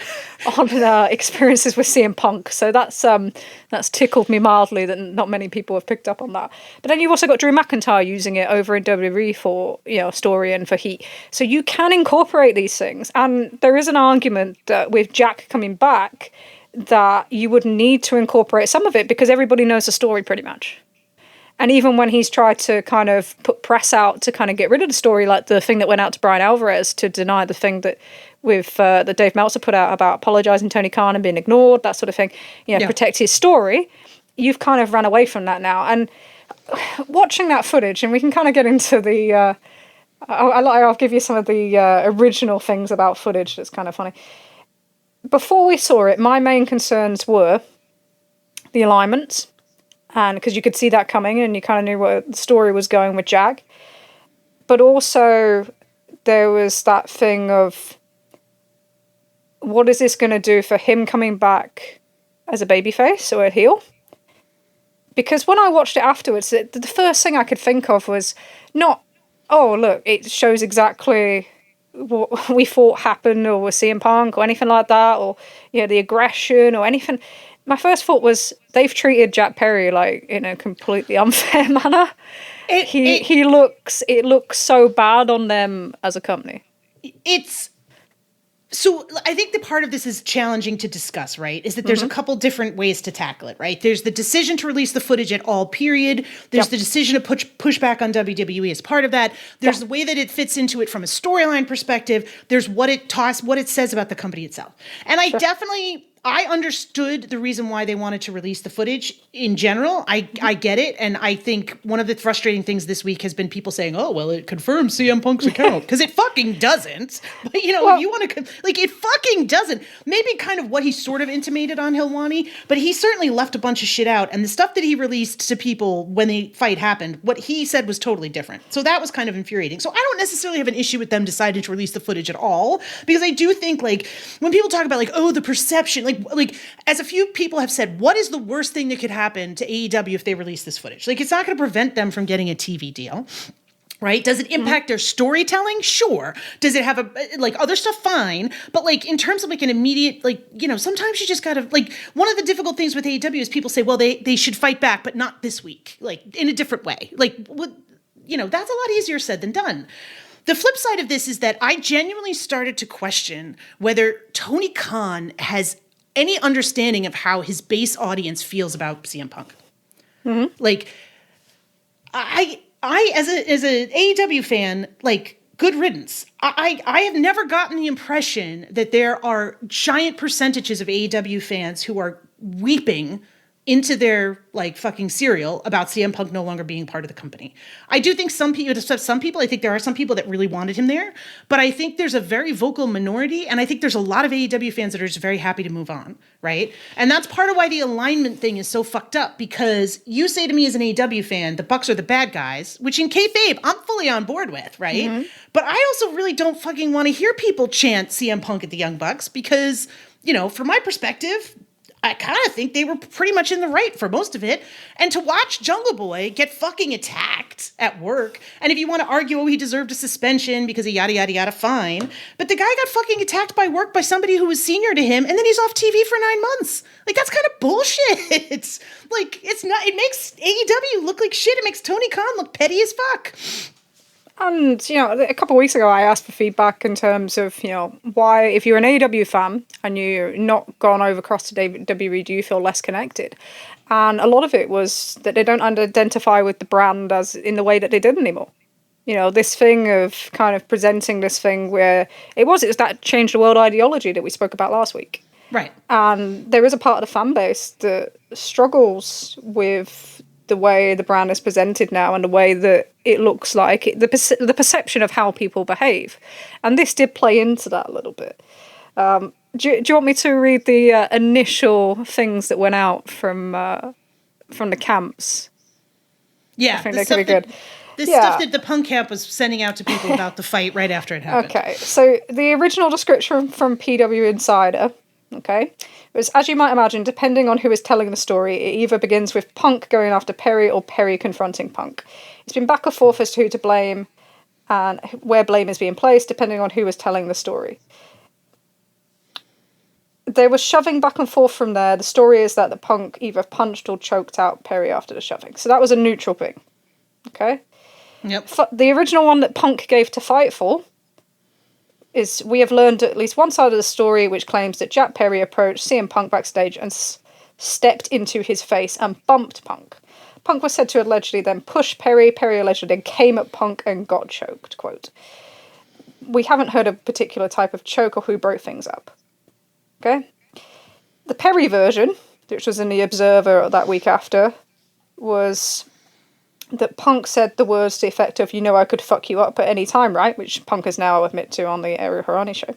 on experiences with CM Punk. So that's tickled me mildly that not many people have picked up on that. But then you've also got Drew McIntyre using it over in WWE for, you know, story and for heat. So you can incorporate these things. And there is an argument that with Jack coming back that you would need to incorporate some of it because everybody knows the story pretty much. And even when he's tried to kind of put press out to kind of get rid of the story, like the thing that went out to Brian Alvarez to deny the thing that that Dave Meltzer put out about apologizing to Tony Khan and being ignored, that sort of thing, you know, protect his story, you've kind of run away from that now. And watching that footage, and we can kind of get into the, I'll give you some of the original things about footage that's kind of funny. Before we saw it, my main concerns were the alignments. And because you could see that coming and you kind of knew where the story was going with Jack. But also there was that thing of what is this going to do for him coming back as a babyface or a heel? Because when I watched it afterwards, the first thing I could think of was not, oh, look, it shows exactly what we thought happened or with CM Punk or anything like that, or, you know, the aggression or anything. My first thought was they've treated Jack Perry like in a completely unfair manner. It looks so bad on them as a company. So I think the part of this is challenging to discuss, right? Is that there's a couple different ways to tackle it, right? There's the decision to release the footage at all, period. There's the decision to push back on WWE as part of that. There's the way that it fits into it from a storyline perspective. There's what it says about the company itself. And I understood the reason why they wanted to release the footage in general. I get it. And I think one of the frustrating things this week has been people saying, oh, well, it confirms CM Punk's account. Because it fucking doesn't. But, you know, if you want to, it fucking doesn't. Maybe kind of what he sort of intimated on Helwani, but he certainly left a bunch of shit out. And the stuff that he released to people when the fight happened, what he said was totally different. So that was kind of infuriating. So I don't necessarily have an issue with them deciding to release the footage at all. Because I do think, like, when people talk about, like, oh, the perception, like as a few people have said, what is the worst thing that could happen to AEW if they release this footage? Like, it's not going to prevent them from getting a TV deal, right? Does it impact their storytelling? Sure. Does it have other stuff? Fine. But like, in terms of like an immediate, like, you know, sometimes you just gotta, like, one of the difficult things with AEW is people say, well, they should fight back, but not this week, like in a different way. Like, you know, that's a lot easier said than done. The flip side of this is that I genuinely started to question whether Tony Khan has any understanding of how his base audience feels about CM Punk. Like, I as an AEW fan, like, good riddance. I have never gotten the impression that there are giant percentages of AEW fans who are weeping into their, like, fucking cereal about CM Punk no longer being part of the company. I do think I think there are some people that really wanted him there, but I think there's a very vocal minority, and I think there's a lot of AEW fans that are just very happy to move on, right? And that's part of why the alignment thing is so fucked up, because you say to me as an AEW fan, the Bucks are the bad guys, which in kayfabe, I'm fully on board with, right? But I also really don't fucking want to hear people chant CM Punk at the Young Bucks, because, you know, from my perspective, I kind of think they were pretty much in the right for most of it. And to watch Jungle Boy get fucking attacked at work, and if you want to argue, oh, he deserved a suspension because he yada, yada, yada, fine. But the guy got fucking attacked by work by somebody who was senior to him, and then he's off TV for 9 months. Like, that's kind of bullshit. Like, it's not, it makes AEW look like shit. It makes Tony Khan look petty as fuck. And, you know, a couple of weeks ago, I asked for feedback in terms of, you know, why, if you're an AEW fan and you're not gone over across to WWE, do you feel less connected? And a lot of it was that they don't identify with the brand as in the way that they did anymore. You know, this thing of kind of presenting this thing where it was that change the world ideology that we spoke about last week. Right. And there is a part of the fan base that struggles with the way the brand is presented now and the way that it looks like, the perception of how people behave. And this did play into that a little bit. Do you want me to read the initial things that went out from the camps? Yeah, I think they could be good. Stuff that the Punk camp was sending out to people about the fight right after it happened. Okay, so the original description from PW Insider, okay, was, as you might imagine, depending on who is telling the story, it either begins with Punk going after Perry or Perry confronting Punk. It's been back and forth as to who to blame and where blame is being placed, depending on who is telling the story. There was shoving back and forth from there. The story is that the Punk either punched or choked out Perry after the shoving. So that was a neutral thing. Okay? Yep. The original one that Punk gave to Fightful is, we have learned at least one side of the story, which claims that Jack Perry approached CM Punk backstage and stepped into his face and bumped Punk. Punk was said to allegedly then push Perry. Perry allegedly then came at Punk and got choked, quote. We haven't heard a particular type of choke or who broke things up. Okay? The Perry version, which was in the Observer that week after, was that Punk said the words to the effect of, "You know I could fuck you up at any time, right?" Which Punk has now admitted to on the Ariel Harani show.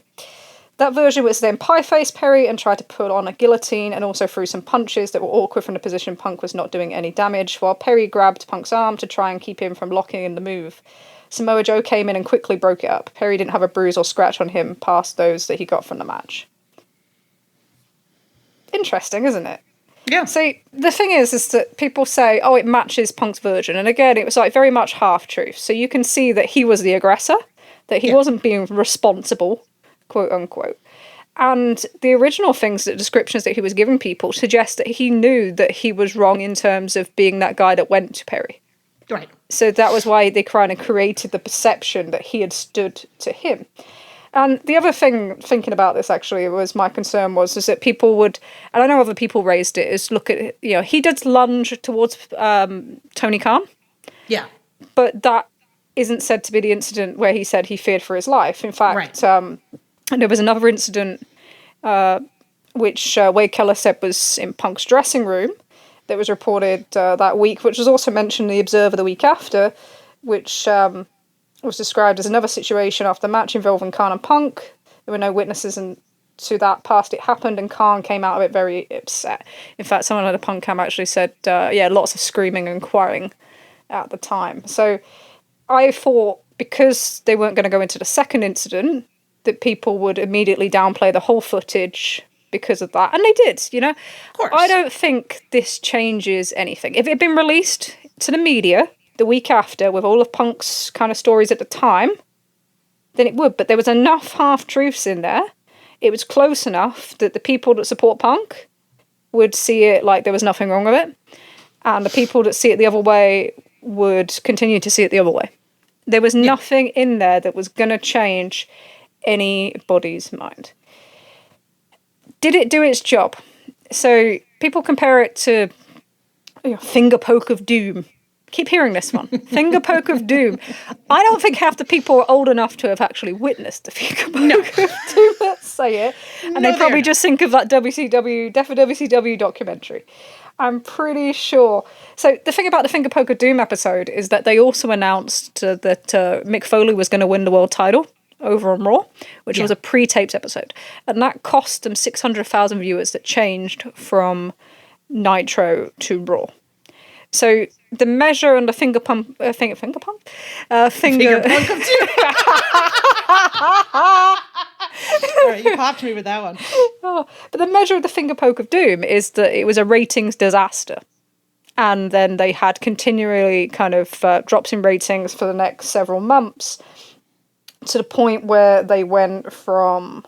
That version was then pie-faced Perry and tried to put on a guillotine and also threw some punches that were awkward from the position Punk was not doing any damage, while Perry grabbed Punk's arm to try and keep him from locking in the move. Samoa Joe came in and quickly broke it up. Perry didn't have a bruise or scratch on him past those that he got from the match. Interesting, isn't it? Yeah. See, the thing is that people say, oh, it matches Punk's version. And again, it was like very much half-truth. So you can see that he was the aggressor, that he wasn't being responsible, quote unquote. And the original things, the descriptions that he was giving people suggest that he knew that he was wrong in terms of being that guy that went to Perry. Right. So that was why they kind of created the perception that he had stood to him. And the other thing, thinking about this actually, was my concern is that people would, and I know other people raised it, is look at it, he did lunge towards Tony Khan. Yeah. But that isn't said to be the incident where he said he feared for his life. In fact, there was another incident which Wade Keller said was in Punk's dressing room that was reported that week, which was also mentioned in the Observer the week after, which was described as another situation after the match involving Khan and Punk. There were no witnesses to that past it happened, and Khan came out of it very upset. In fact, someone at the Punk camp actually said, lots of screaming and quarreling at the time. So I thought, because they weren't going to go into the second incident, that people would immediately downplay the whole footage because of that. And they did, Of course. I don't think this changes anything. If it had been released to the media the week after with all of Punk's kind of stories at the time, then it would. But there was enough half-truths in there. It was close enough that the people that support Punk would see it like there was nothing wrong with it. And the people that see it the other way would continue to see it the other way. There was nothing in there that was going to change anybody's mind. Did it do its job? So people compare it to finger poke of doom. Keep hearing this one. Finger poke of doom. I don't think half the people are old enough to have actually witnessed the finger poke of doom, let's say it. And they probably just think of that WCW documentary. I'm pretty sure. So the thing about the finger poke of doom episode is that they also announced that Mick Foley was going to win the world title over on Raw, which was a pre-taped episode. And that cost them 600,000 viewers that changed from Nitro to Raw. So the measure and the finger pump of doom. All right, you popped me with that one. But the measure of the finger poke of doom is that it was a ratings disaster. And then they had continually kind of drops in ratings for the next several months, to the point where they went from,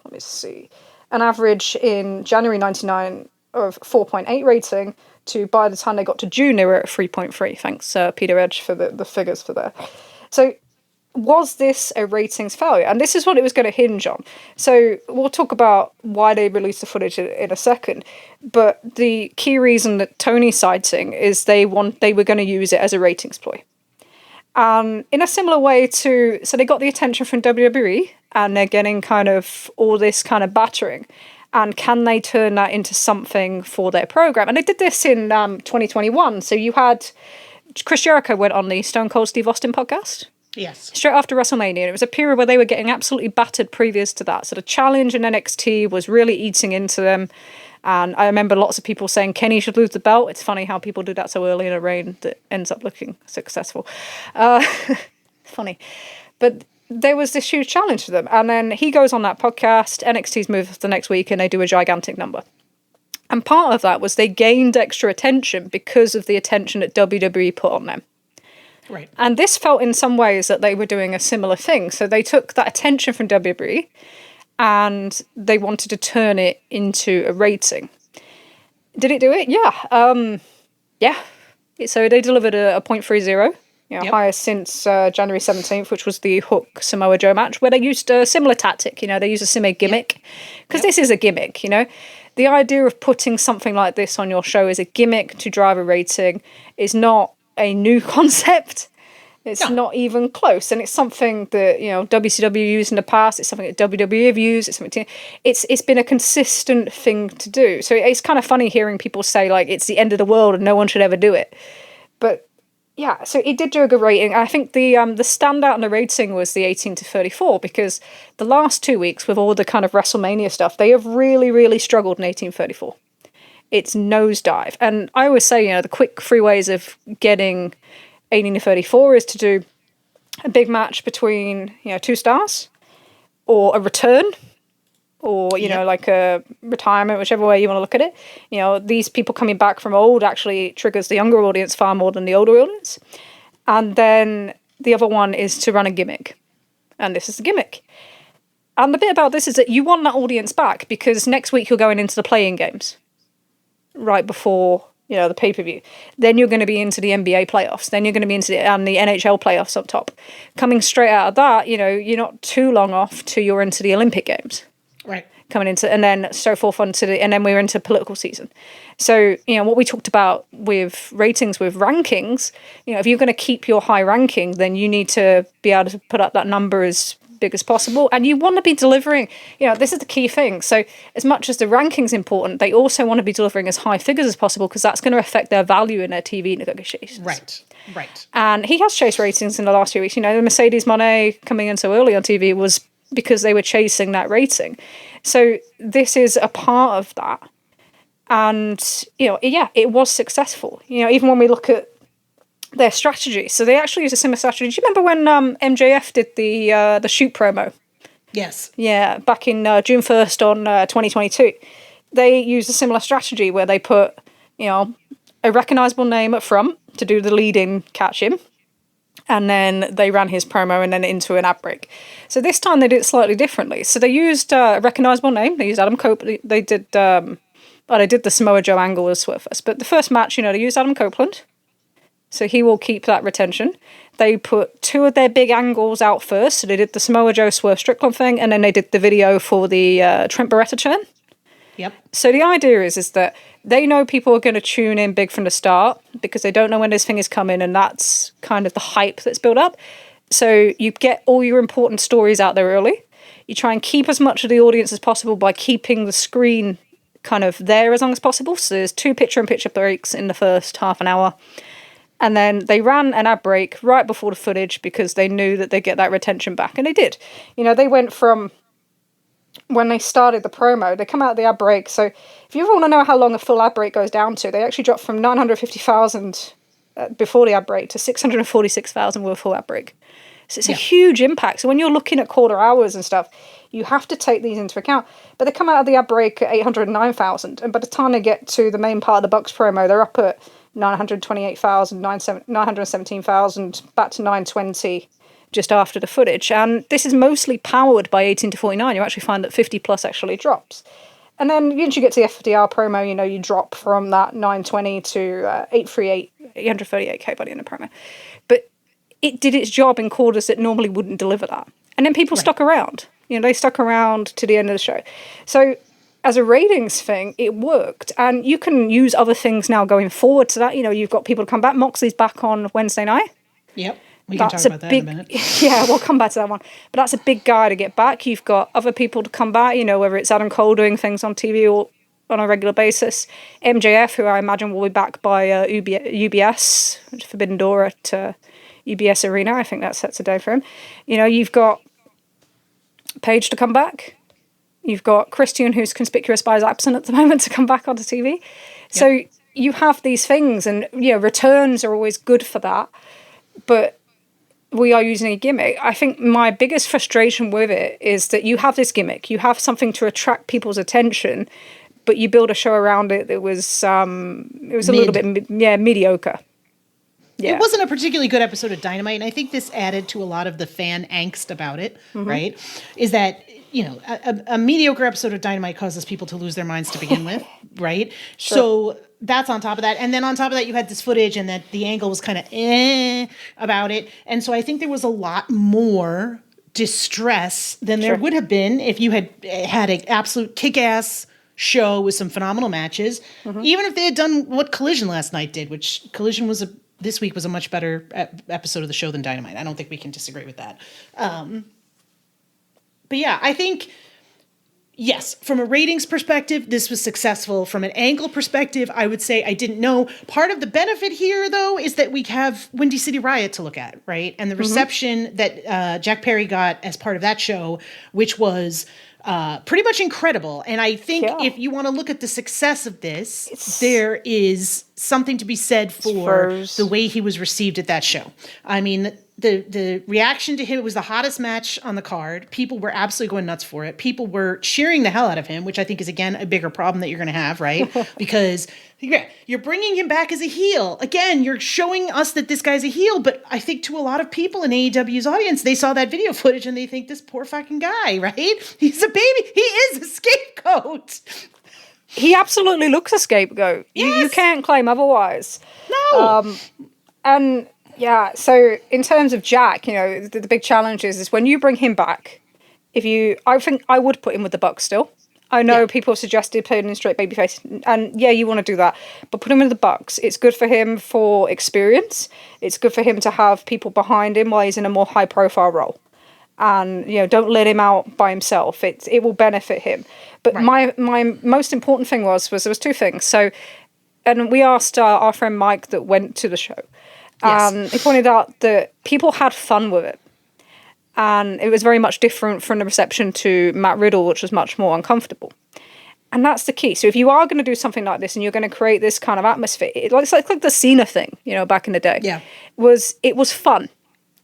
an average in January 99 of 4.8 rating to, by the time they got to June, they were at 3.3. Thanks, Peter Edge, for the figures for that. So was this a ratings failure? And this is what it was going to hinge on. So we'll talk about why they released the footage in a second. But the key reason that Tony's citing is they were going to use it as a ratings ploy. In a similar way so they got the attention from WWE, and they're getting kind of all this kind of battering. And can they turn that into something for their program? And they did this in 2021. So you had Chris Jericho went on the Stone Cold Steve Austin podcast. Yes. Straight after WrestleMania. And it was a period where they were getting absolutely battered previous to that. So the challenge in NXT was really eating into them. And I remember lots of people saying Kenny should lose the belt. It's funny how people do that so early in a reign that ends up looking successful. Funny. But there was this huge challenge for them. And then he goes on that podcast, NXT's moved the next week, and they do a gigantic number. And part of that was they gained extra attention because of the attention that WWE put on them. Right. And this felt in some ways that they were doing a similar thing. So they took that attention from WWE and they wanted to turn it into a rating. Did it do it? Yeah. Yeah. So they delivered a 0.30. Highest since January 17th, which was the Hook Samoa Joe match, where they used a similar tactic. They used a similar gimmick. Because this is a gimmick, The idea of putting something like this on your show as a gimmick to drive a rating is not a new concept. It's not even close. And it's something that, WCW used in the past. It's something that WWE have used. It's been a consistent thing to do. So it's kind of funny hearing people say, like, it's the end of the world and no one should ever do it. But yeah, so it did do a good rating. I think the standout in the rating was the 18 to 34, because the last 2 weeks with all the kind of WrestleMania stuff, they have really, really struggled in 1834. It's nosedive. And I always say, the quick three ways of getting 18 to 34 is to do a big match between, 2 stars, or a return, or, like a retirement, whichever way you want to look at it. These people coming back from old actually triggers the younger audience far more than the older audience. And then the other one is to run a gimmick. And this is the gimmick. And the bit about this is that you want that audience back, because next week you're going into the playing games right before, the pay-per-view. Then you're going to be into the NBA playoffs. Then you're going to be into the NHL playoffs up top. Coming straight out of that, you're not too long off till you're into the Olympic Games. Right. Coming into, and then so forth and then we're into political season. So, what we talked about with ratings, with rankings, if you're going to keep your high ranking, then you need to be able to put up that number as big as possible. And you want to be delivering, this is the key thing. So as much as the ranking's important, they also want to be delivering as high figures as possible, because that's going to affect their value in their TV negotiations. Right. And he has chased ratings in the last few weeks. The Mercedes Moné coming in so early on TV was because they were chasing that rating. So this is a part of that. And, it was successful. Even when we look at their strategy. So they actually use a similar strategy. Do you remember when MJF did the shoot promo? Yes. Yeah, back in June 1st on 2022. They used a similar strategy where they put, a recognizable name up front to do the lead-in catch him. And then they ran his promo and then into an ad break. So this time they did it slightly differently. So they used a recognizable name. They used Adam Copeland. They did the Samoa Joe angle as Swerfest. But the first match, they used Adam Copeland. So he will keep that retention. They put 2 of their big angles out first. So they did the Samoa Joe Swerve Strickland thing, and then they did the video for the Trent Beretta turn. Yep. So the idea is that they know people are going to tune in big from the start, because they don't know when this thing is coming, and that's kind of the hype that's built up. So you get all your important stories out there early. You try and keep as much of the audience as possible by keeping the screen kind of there as long as possible. So there's 2 picture-in-picture breaks in the first half an hour. And then they ran an ad break right before the footage, because they knew that they'd get that retention back. And they did. They went from, when they started the promo, they come out of the ad break. So if you ever want to know how long a full ad break goes down to, they actually dropped from 950,000 before the ad break to 646,000 with a full ad break. So it's a huge impact. So when you're looking at quarter hours and stuff, you have to take these into account. But they come out of the ad break at 809,000. And by the time they get to the main part of the Bucks promo, they're up at 928,000, 917,000, back to 920 just after the footage. And this is mostly powered by 18 to 49. You actually find that 50 plus actually drops. And then once you get to the FDR promo, you drop from that 920 to 838K by the end of the promo. But it did its job in quarters that normally wouldn't deliver that. And then people stuck around. They stuck around to the end of the show. So as a ratings thing, it worked. And you can use other things now going forward to that. You've got people to come back. Moxley's back on Wednesday night. Yep. We can talk about that in a minute. Yeah, we'll come back to that one. But that's a big guy to get back. You've got other people to come back, whether it's Adam Cole doing things on TV or on a regular basis. MJF, who I imagine will be back by UBS, Forbidden Door at UBS Arena. I think that sets a day for him. You've got Paige to come back. You've got Christian, who's conspicuous by his absence at the moment, to come back onto TV. Yep. So you have these things, and returns are always good for that. But we are using a gimmick. I think my biggest frustration with it is that you have this gimmick, you have something to attract people's attention, but you build a show around it that was a little bit mediocre. Yeah. It wasn't a particularly good episode of Dynamite, and I think this added to a lot of the fan angst about it, right? Is that, a mediocre episode of Dynamite causes people to lose their minds to begin with, right? Sure. So that's on top of that. And then on top of that, you had this footage and that the angle was kind of about it. And so I think there was a lot more distress than there would have been if you had had an absolute kick-ass show with some phenomenal matches, even if they had done what Collision last night did, which Collision this week was a much better episode of the show than Dynamite. I don't think we can disagree with that. But yeah, I think, yes, from a ratings perspective, this was successful. From an angle perspective, I would say I didn't know. Part of the benefit here, though, is that we have Windy City Riot to look at, right? And the reception that Jack Perry got as part of that show, which was pretty much incredible. And I think if you want to look at the success of this, there is something to be said for the way he was received at that show. I mean, the reaction to him, it was the hottest match on the card. People were absolutely going nuts for it. People were cheering the hell out of him, which I think is, again, a bigger problem that you're going to have, right? Because you're bringing him back as a heel. Again, you're showing us that this guy's a heel, but I think to a lot of people in AEW's audience, they saw that video footage and they think, this poor fucking guy, right? He's a baby. He is a scapegoat. He absolutely looks a scapegoat. Yes. You can't claim otherwise. No. And yeah, so in terms of Jack, the big challenge is when you bring him back, I think I would put him with the Bucks still. I know people have suggested putting him in straight babyface, and you want to do that, but put him in the Bucks. It's good for him for experience. It's good for him to have people behind him while he's in a more high profile role. And don't let him out by himself. It will benefit him. But my most important thing was there was two things. So, and we asked our friend Mike that went to the show. He pointed out that people had fun with it. And it was very much different from the reception to Matt Riddle, which was much more uncomfortable. And that's the key. So if you are going to do something like this and you're going to create this kind of atmosphere, it's like the Cena thing, back in the day. Yeah. It was fun.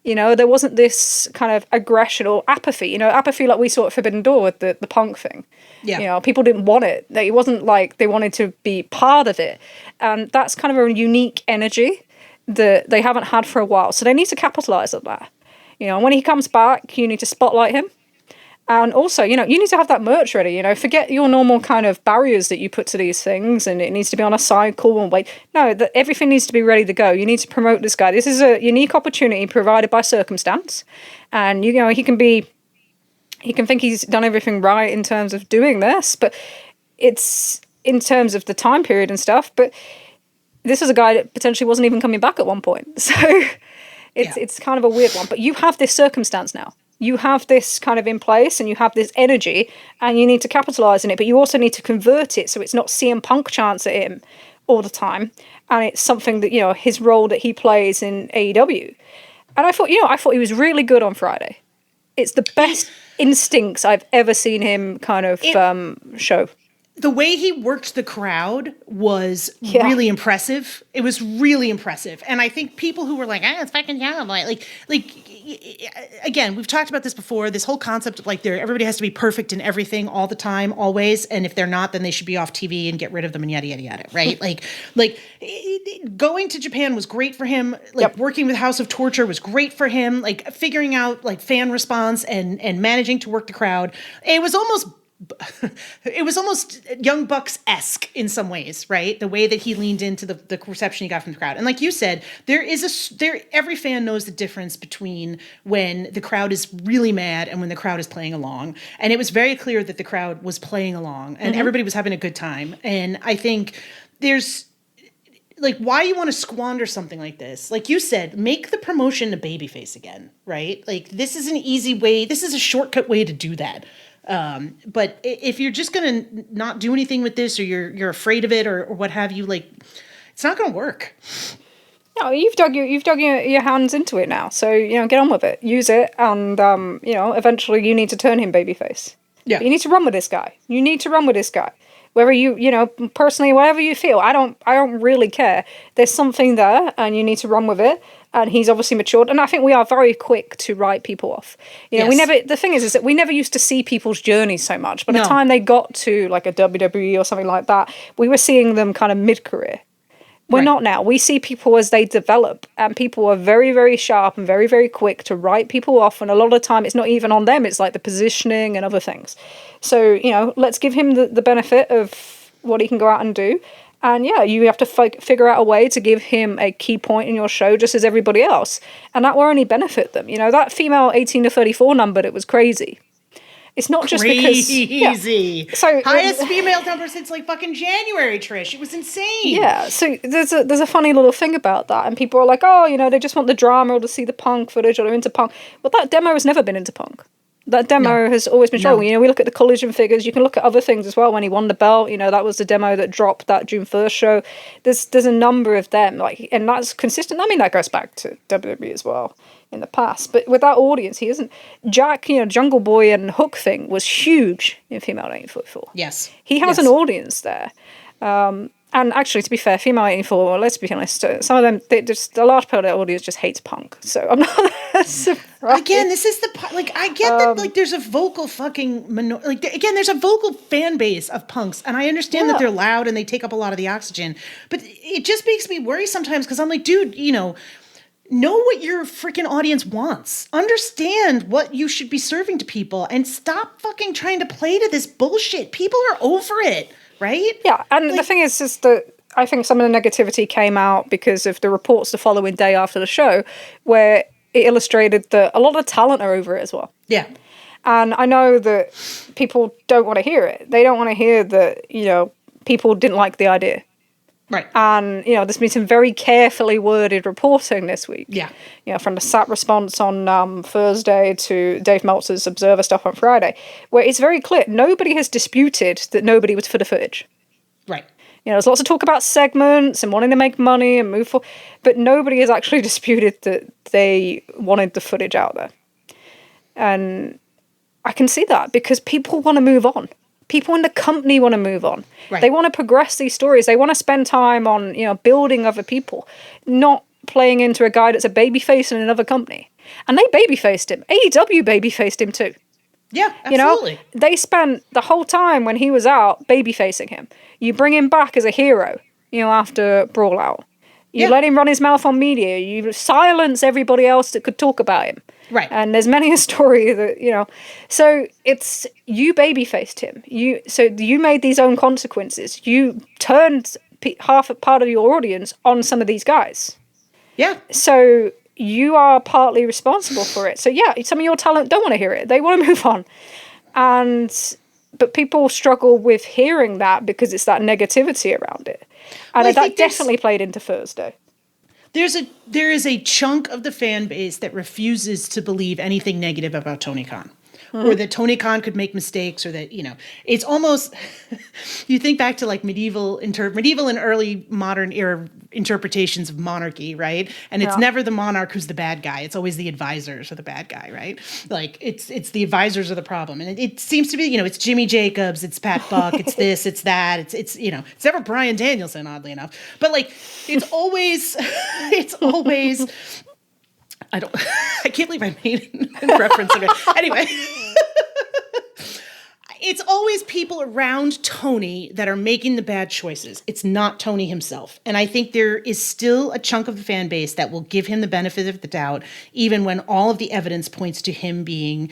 There wasn't this kind of aggression or apathy, apathy like we saw at Forbidden Door with the Punk thing. Yeah. People didn't want it. It wasn't like they wanted to be part of it. And that's kind of a unique energy that they haven't had for a while. So they need to capitalize on that. When he comes back, you need to spotlight him. And also, you need to have that merch ready, forget your normal kind of barriers that you put to these things and it needs to be on a cycle and wait. No, everything needs to be ready to go. You need to promote this guy. This is a unique opportunity provided by circumstance. And, he can think he's done everything right in terms of doing this, but it's in terms of the time period and stuff. But this is a guy that potentially wasn't even coming back at one point. So it's kind of a weird one. But you have this circumstance now. You have this kind of in place and you have this energy and you need to capitalize on it, but you also need to convert it so it's not CM Punk chants at him all the time. And it's something that, his role that he plays in AEW. And I thought he was really good on Friday. It's the best instincts I've ever seen him kind of show. The way he worked the crowd was really impressive. It was really impressive. And I think people who were like, it's fucking young. Like, again, we've talked about this before, this whole concept of everybody has to be perfect in everything all the time, always. And if they're not, then they should be off TV and get rid of them and yada, yada, yada. Right. Going to Japan was great for him. Working with House of Torture was great for him. Figuring out fan response and managing to work the crowd. It was almost Young Bucks-esque in some ways, right? The way that he leaned into the reception he got from the crowd. And like you said, every fan knows the difference between when the crowd is really mad and when the crowd is playing along. And it was very clear that the crowd was playing along and everybody was having a good time. And I think there's like, why you want to squander something like this. Like you said, make the promotion a babyface again, right? Like, this is an easy way. This is a shortcut way to do that. But if you're just going to not do anything with this, or you're afraid of it, or what have you, like, it's not going to work. No, you've dug your hands into it now. So, get on with it. Use it. And, eventually you need to turn him babyface. Yeah. But you need to run with this guy. Whether you personally, whatever you feel, I don't really care. There's something there, and you need to run with it. And he's obviously matured, and I think we are very quick to write people off. Yes. The thing is that we never used to see people's journeys so much. By the time they got to like a WWE or something like that, we were seeing them kind of mid-career. We're not now. We see people as they develop, and people are very, very sharp and very, very quick to write people off. And a lot of the time, it's not even on them. It's like the positioning and other things. So, let's give him the benefit of what he can go out and do. And yeah, you have to figure out a way to give him a key point in your show, just as everybody else. And that will only benefit them. That female 18 to 34 number, that was crazy. It's not just because... Crazy. Yeah. So, highest female number since like fucking January, Trish. It was insane. Yeah, so there's a funny little thing about that. And people are like, oh, they just want the drama or to see the Punk footage or they're into Punk. But that demo has never been into Punk. That demo has always been strong. We look at the collision figures. You can look at other things as well. When he won the belt, that was the demo that dropped that June 1st show. There's a number of them, and that's consistent. I mean, that goes back to WWE as well in the past. But with that audience, he isn't. Jack, Jungle Boy and Hook thing was huge in female 1844. Yes. He has an audience there. And actually, to be fair, female 1844, well, let's be honest, some of them, a large part of their audience just hates Punk. So I'm not surprised. Again, this is I get that, like, there's a vocal fucking, there's a vocal fan base of punks. And I understand that they're loud and they take up a lot of the oxygen. But it just makes me worry sometimes because I'm like, dude, know what your freaking audience wants. Understand what you should be serving to people and stop fucking trying to play to this bullshit. People are over it. Right? Yeah, and the thing is that I think some of the negativity came out because of the reports the following day after the show, where it illustrated that a lot of talent are over it as well. Yeah. And I know that people don't want to hear it. They don't want to hear that, people didn't like the idea. Right. And, there's been some very carefully worded reporting this week. Yeah. From the SAT response on Thursday to Dave Meltzer's Observer stuff on Friday, where it's very clear nobody has disputed that nobody was for the footage. Right. There's lots of talk about segments and wanting to make money and move forward, but nobody has actually disputed that they wanted the footage out there. And I can see that because people want to move on. People in the company want to move on. Right. They want to progress these stories. They want to spend time on, building other people, not playing into a guy that's a babyface in another company. And they babyfaced him. AEW babyfaced him too. Yeah, absolutely. They spent the whole time when he was out babyfacing him. You bring him back as a hero, after Brawl Out. You let him run his mouth on media. You silence everybody else that could talk about him. Right. And there's many a story that, so it's, you babyfaced him. You made these own consequences. You turned part of your audience on some of these guys. Yeah. So you are partly responsible for it. So yeah, some of your talent don't want to hear it. They want to move on. But people struggle with hearing that because it's that negativity around it. And that definitely played into Thursday. There is a chunk of the fan base that refuses to believe anything negative about Tony Khan. Or that Tony Khan could make mistakes, or that, it's almost, you think back to like medieval and early modern era interpretations of monarchy, right? And it's never the monarch who's the bad guy. It's always the advisors are the bad guy, right? Like it's the advisors are the problem. And it seems to be, it's Jimmy Jacobs, it's Pat Buck, it's this, it's that, it's never Bryan Danielson, oddly enough. But like, it's always, I can't believe I made a reference of it. Anyway, it's always people around Tony that are making the bad choices. It's not Tony himself. And I think there is still a chunk of the fan base that will give him the benefit of the doubt, even when all of the evidence points to him being,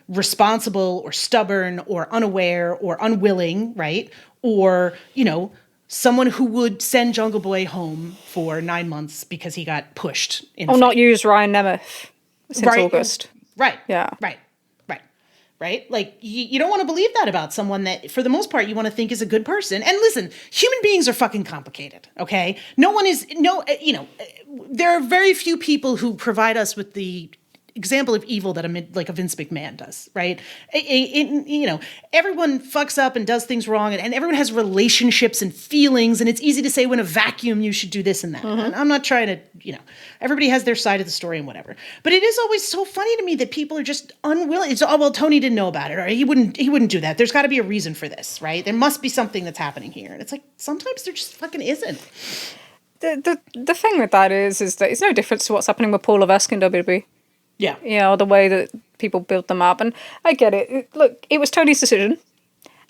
responsible or stubborn or unaware or unwilling, right? Or, someone who would send Jungle Boy home for 9 months because he got pushed. Or not use Ryan Nemeth since August. Right. Yeah. Right. right? Like, you don't want to believe that about someone that, for the most part, you want to think is a good person. And listen, human beings are fucking complicated, okay? There are very few people who provide us with the example of evil that a Vince McMahon does, right? Everyone fucks up and does things wrong, and everyone has relationships and feelings, and it's easy to say when a vacuum you should do this and that. Mm-hmm. And I'm not trying to, everybody has their side of the story and whatever. But it is always so funny to me that people are just unwilling. It's, oh, well, Tony didn't know about it, or he wouldn't do that. There's got to be a reason for this, right? There must be something that's happening here. And it's like, sometimes there just fucking isn't. The thing with that is that it's no difference to what's happening with Paul Levesque in WWE. Yeah. The way that people build them up. And I get it. Look, it was Tony's decision.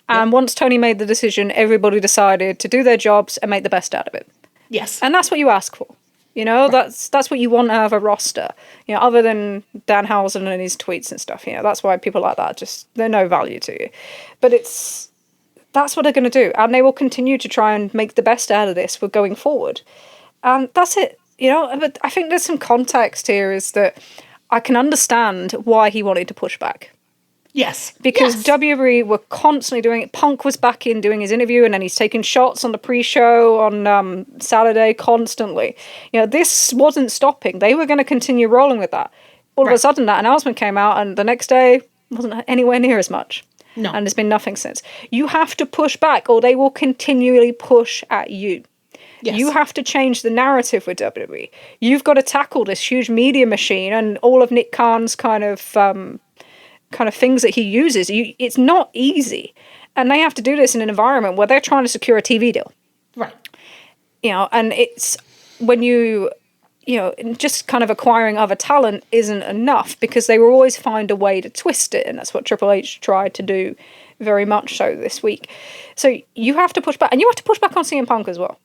And once Tony made the decision, everybody decided to do their jobs and make the best out of it. Yes. And that's what you ask for. Right. That's what you want out of a roster. Other than Danhausen and his tweets and stuff. That's why people like that they're no value to you. But that's what they're going to do. And they will continue to try and make the best out of this for going forward. And that's it. But I think there's some context here is that I can understand why he wanted to push back. Yes. Because WWE were constantly doing it. Punk was back in doing his interview, and then he's taking shots on the pre-show on Saturday constantly. This wasn't stopping. They were going to continue rolling with that. All of a sudden, that announcement came out, and the next day wasn't anywhere near as much. No. And there's been nothing since. You have to push back, or they will continually push at you. Yes. You have to change the narrative with WWE. You've got to tackle this huge media machine and all of Nick Khan's kind of things that he uses. It's not easy, and they have to do this in an environment where they're trying to secure a TV deal. Right. And it's when just kind of acquiring other talent isn't enough because they will always find a way to twist it, and that's what Triple H tried to do very much so this week. So you have to push back, and you have to push back on CM Punk as well.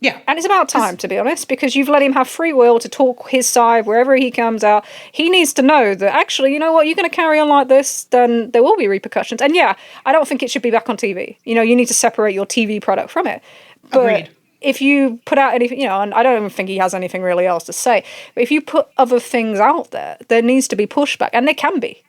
Yeah. And it's about time, to be honest, because you've let him have free will to talk his side wherever he comes out. He needs to know that, actually, you know what, you're going to carry on like this, then there will be repercussions. And yeah, I don't think it should be back on TV. You need to separate your TV product from it. But agreed. If you put out anything, and I don't even think he has anything really else to say, but if you put other things out there needs to be pushback, and there can be.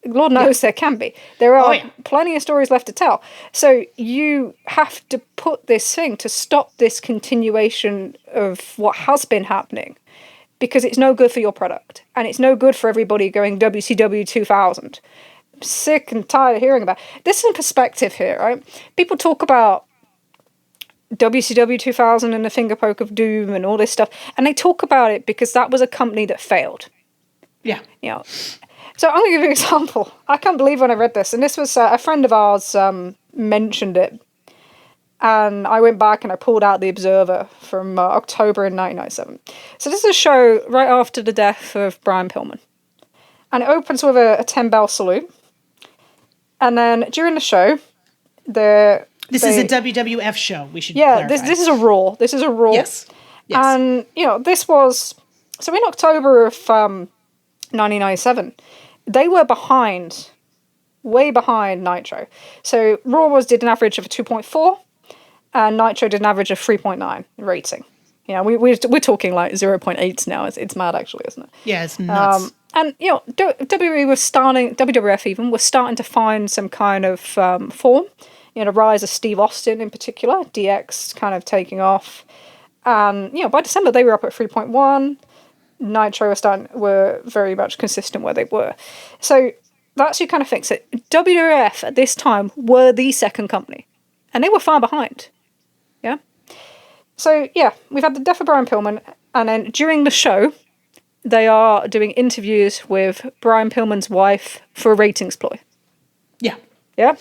Lord knows there can be. There are plenty of stories left to tell. So you have to put this thing to stop this continuation of what has been happening, because it's no good for your product, and it's no good for everybody going WCW 2000. I'm sick and tired of hearing about it. This is in perspective here, right? People talk about WCW 2000 and the finger poke of doom and all this stuff, and they talk about it because that was a company that failed. Yeah. So I'm going to give you an example. I can't believe when I read this, and this was a friend of ours mentioned it, and I went back and I pulled out the Observer from October in 1997. So this is a show right after the death of Brian Pillman, and it opens with a 10-bell salute, and then during the show, This is a WWF show, we should clarify. This is a Raw. This is a Raw. Yes. And, this was... So in October of 1997, they were way behind Nitro. So Raw did an average of a 2.4, and Nitro did an average of 3.9 rating. We're talking like 0.8s now. It's mad, actually, isn't it? Yeah, it's nuts. And, WWF even was starting to find some kind of form. The rise of Steve Austin in particular, DX kind of taking off. And, by December they were up at 3.1. Nitro were very much consistent where they were. So that's your kind of thing. So WWF at this time were the second company, and they were far behind. Yeah. So we've had the death of Brian Pillman, and then during the show, they are doing interviews with Brian Pillman's wife for a ratings ploy. Yeah. Yeah.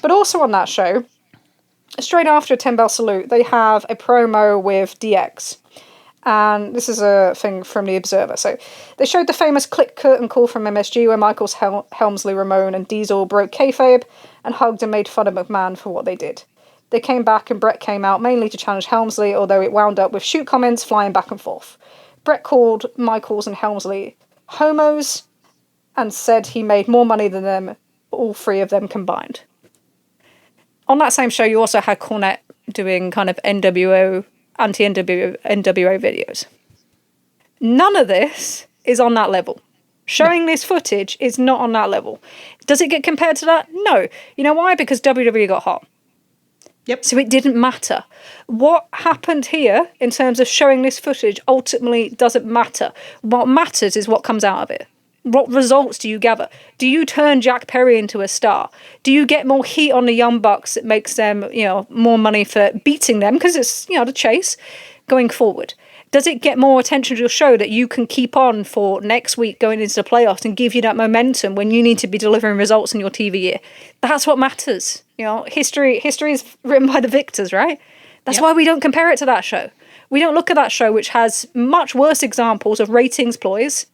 But also on that show, straight after a 10-bell salute, they have a promo with DX. And this is a thing from the Observer. So they showed the famous click curtain call from MSG where Michaels, Helmsley, Ramone and Diesel broke kayfabe and hugged and made fun of McMahon for what they did. They came back and Brett came out mainly to challenge Helmsley, although it wound up with shoot comments flying back and forth. Brett called Michaels and Helmsley homos and said he made more money than them, all three of them combined. On that same show, you also had Cornette doing kind of NWO, anti-NWO videos. None of this is on that level. Showing this footage is not on that level. Does it get compared to that? No. You know why? Because WWE got hot. Yep. So it didn't matter. What happened here in terms of showing this footage ultimately doesn't matter. What matters is what comes out of it. What results do you gather? Do you turn Jack Perry into a star? Do you get more heat on the Young Bucks that makes them, more money for beating them? Because it's, the chase going forward. Does it get more attention to your show that you can keep on for next week going into the playoffs and give you that momentum when you need to be delivering results in your TV year? That's what matters. History is written by the victors, right? That's why we don't compare it to that show. We don't look at that show, which has much worse examples of ratings ploys.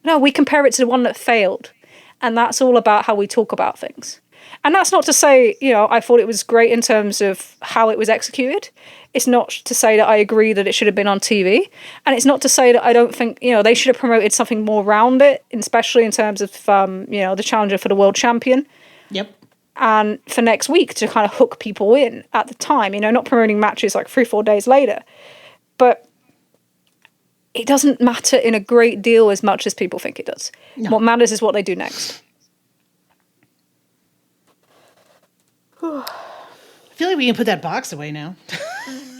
No, we compare it to the one that failed. And that's all about how we talk about things. And that's not to say, I thought it was great in terms of how it was executed. It's not to say that I agree that it should have been on TV. And it's not to say that I don't think, they should have promoted something more around it, especially in terms of, the challenger for the world champion. Yep. And for next week to kind of hook people in at the time, not promoting matches like 3-4 days later. But it doesn't matter in a great deal as much as people think it does. No. What matters is what they do next. I feel like we can put that box away now.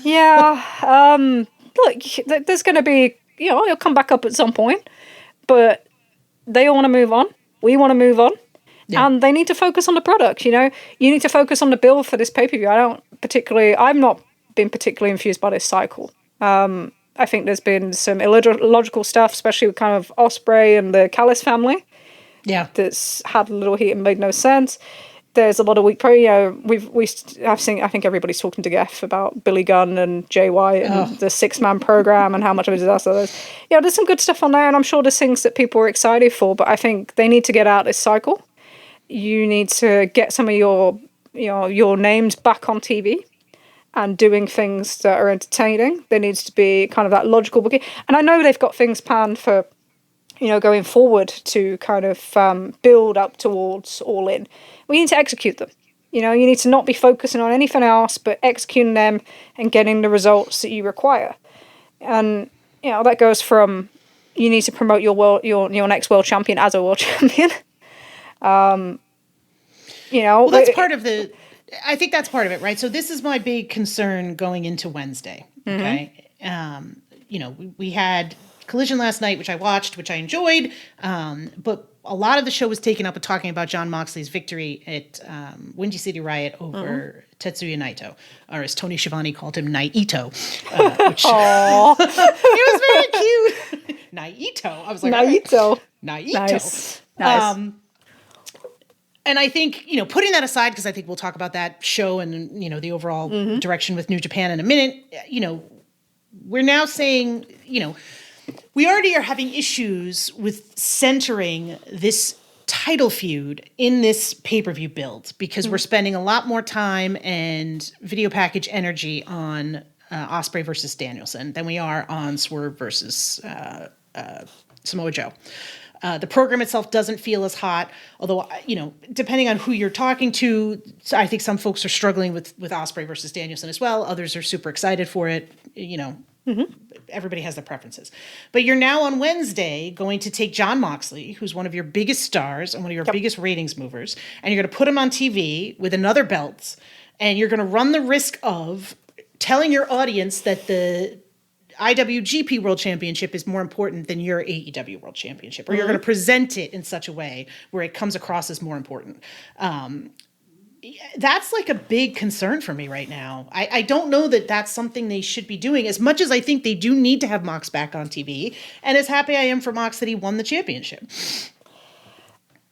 Yeah. Look, there's going to be, it'll come back up at some point. But they all want to move on. We want to move on. Yeah. And they need to focus on the product, You need to focus on the build for this pay-per-view. I've not been particularly infused by this cycle. I think there's been some illogical stuff, especially with kind of Ospreay and the Callis family. Yeah. That's had a little heat and made no sense. There's a lot of weak I think everybody's talking to Geff about Billy Gunn and Jay White and the 6-man program and how much of a disaster that is. There's some good stuff on there, and I'm sure there's things that people are excited for, but I think they need to get out this cycle. You need to get some of your names back on TV and doing things that are entertaining. There needs to be kind of that logical booking. And I know they've got things planned for, going forward to kind of build up towards All In. We need to execute them. You need to not be focusing on anything else, but executing them and getting the results that you require. And, that goes from, you need to promote your next world champion as a world champion. Well, that's part of I think that's part of it, right? So this is my big concern going into Wednesday. Okay. Mm-hmm. We had Collision last night, which I watched, which I enjoyed. But a lot of the show was taken up with talking about Jon Moxley's victory at Windy City Riot over Tetsuya Naito, or as Tony Schiavone called him, Naito. Which it was very cute. Naito. I was like, Naito. Right. Naito. Nice. And I think, putting that aside, because I think we'll talk about that show and, the overall direction with New Japan in a minute, we're now saying, we already are having issues with centering this title feud in this pay-per-view build because we're spending a lot more time and video package energy on Ospreay versus Danielson than we are on Swerve versus Samoa Joe. The program itself doesn't feel as hot, although, depending on who you're talking to, I think some folks are struggling with Ospreay versus Danielson as well. Others are super excited for it. Everybody has their preferences. But you're now on Wednesday going to take Jon Moxley, who's one of your biggest stars and one of your biggest ratings movers, and you're going to put him on TV with another belt, and you're going to run the risk of telling your audience that the IWGP World Championship is more important than your AEW World Championship, or you're going to present it in such a way where it comes across as more important. That's like a big concern for me right now. I don't know that that's something they should be doing, as much as I think they do need to have Mox back on TV, and as happy I am for Mox that he won the championship.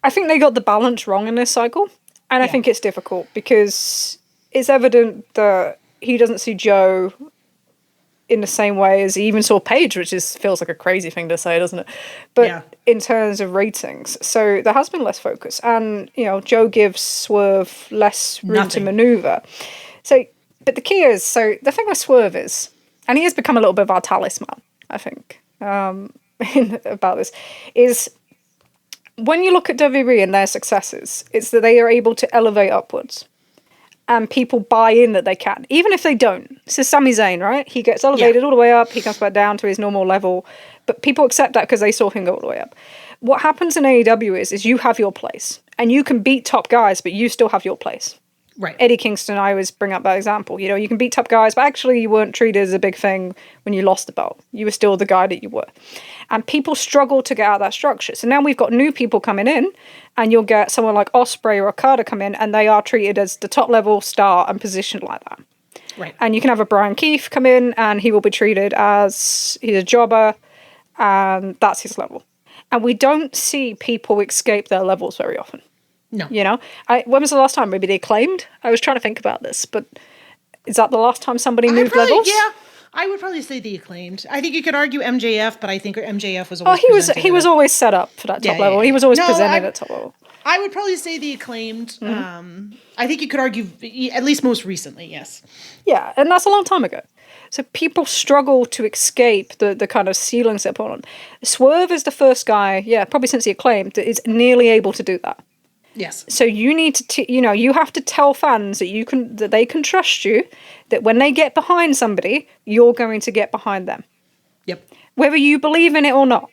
I think they got the balance wrong in this cycle, and I think it's difficult because it's evident that he doesn't see Joe in the same way as he even saw Paige, which feels like a crazy thing to say, doesn't it? But in terms of ratings, so there has been less focus, and Joe gives Swerve less room to maneuver. So, but the key is, the thing with Swerve is, and he has become a little bit of our talisman, I think, about this, is when you look at WWE and their successes, it's that they are able to elevate upwards. And people buy in that they can, even if they don't. This is Sami Zayn, right? He gets elevated all the way up. He comes back down to his normal level. But people accept that because they saw him go all the way up. what happens in AEW is you have your place. And you can beat top guys, but you still have your place. Right. Eddie Kingston, I always bring up that example. You know, you can beat top guys, but actually you weren't treated as a big thing when you lost the belt. You were still the guy that you were. And people struggle to get out of that structure. So now we've got new people coming in, and you'll get someone like Ospreay or Okada come in, and they are treated as the top level star and positioned like that. Right. And you can have a Brian Keefe come in, and he will be treated as he's a jobber, and that's his level. And we don't see people escape their levels very often. No. You know? When was the last time? Maybe they claimed? I was trying to think about this, but is that the last time somebody moved levels? Yeah. I would probably say the Acclaimed. I think you could argue MJF, but I think MJF was always he was always set up for that top level. He was always presented at top level. I would probably say the Acclaimed. I think you could argue, at least most recently, yes. Yeah, and that's a long time ago. So people struggle to escape the kind of ceilings they're put on. Swerve is the first guy, probably since the Acclaimed, that is nearly able to do that. Yes. So you need to, you have to tell fans that they can trust you, that when they get behind somebody, you're going to get behind them. Yep. Whether you believe in it or not.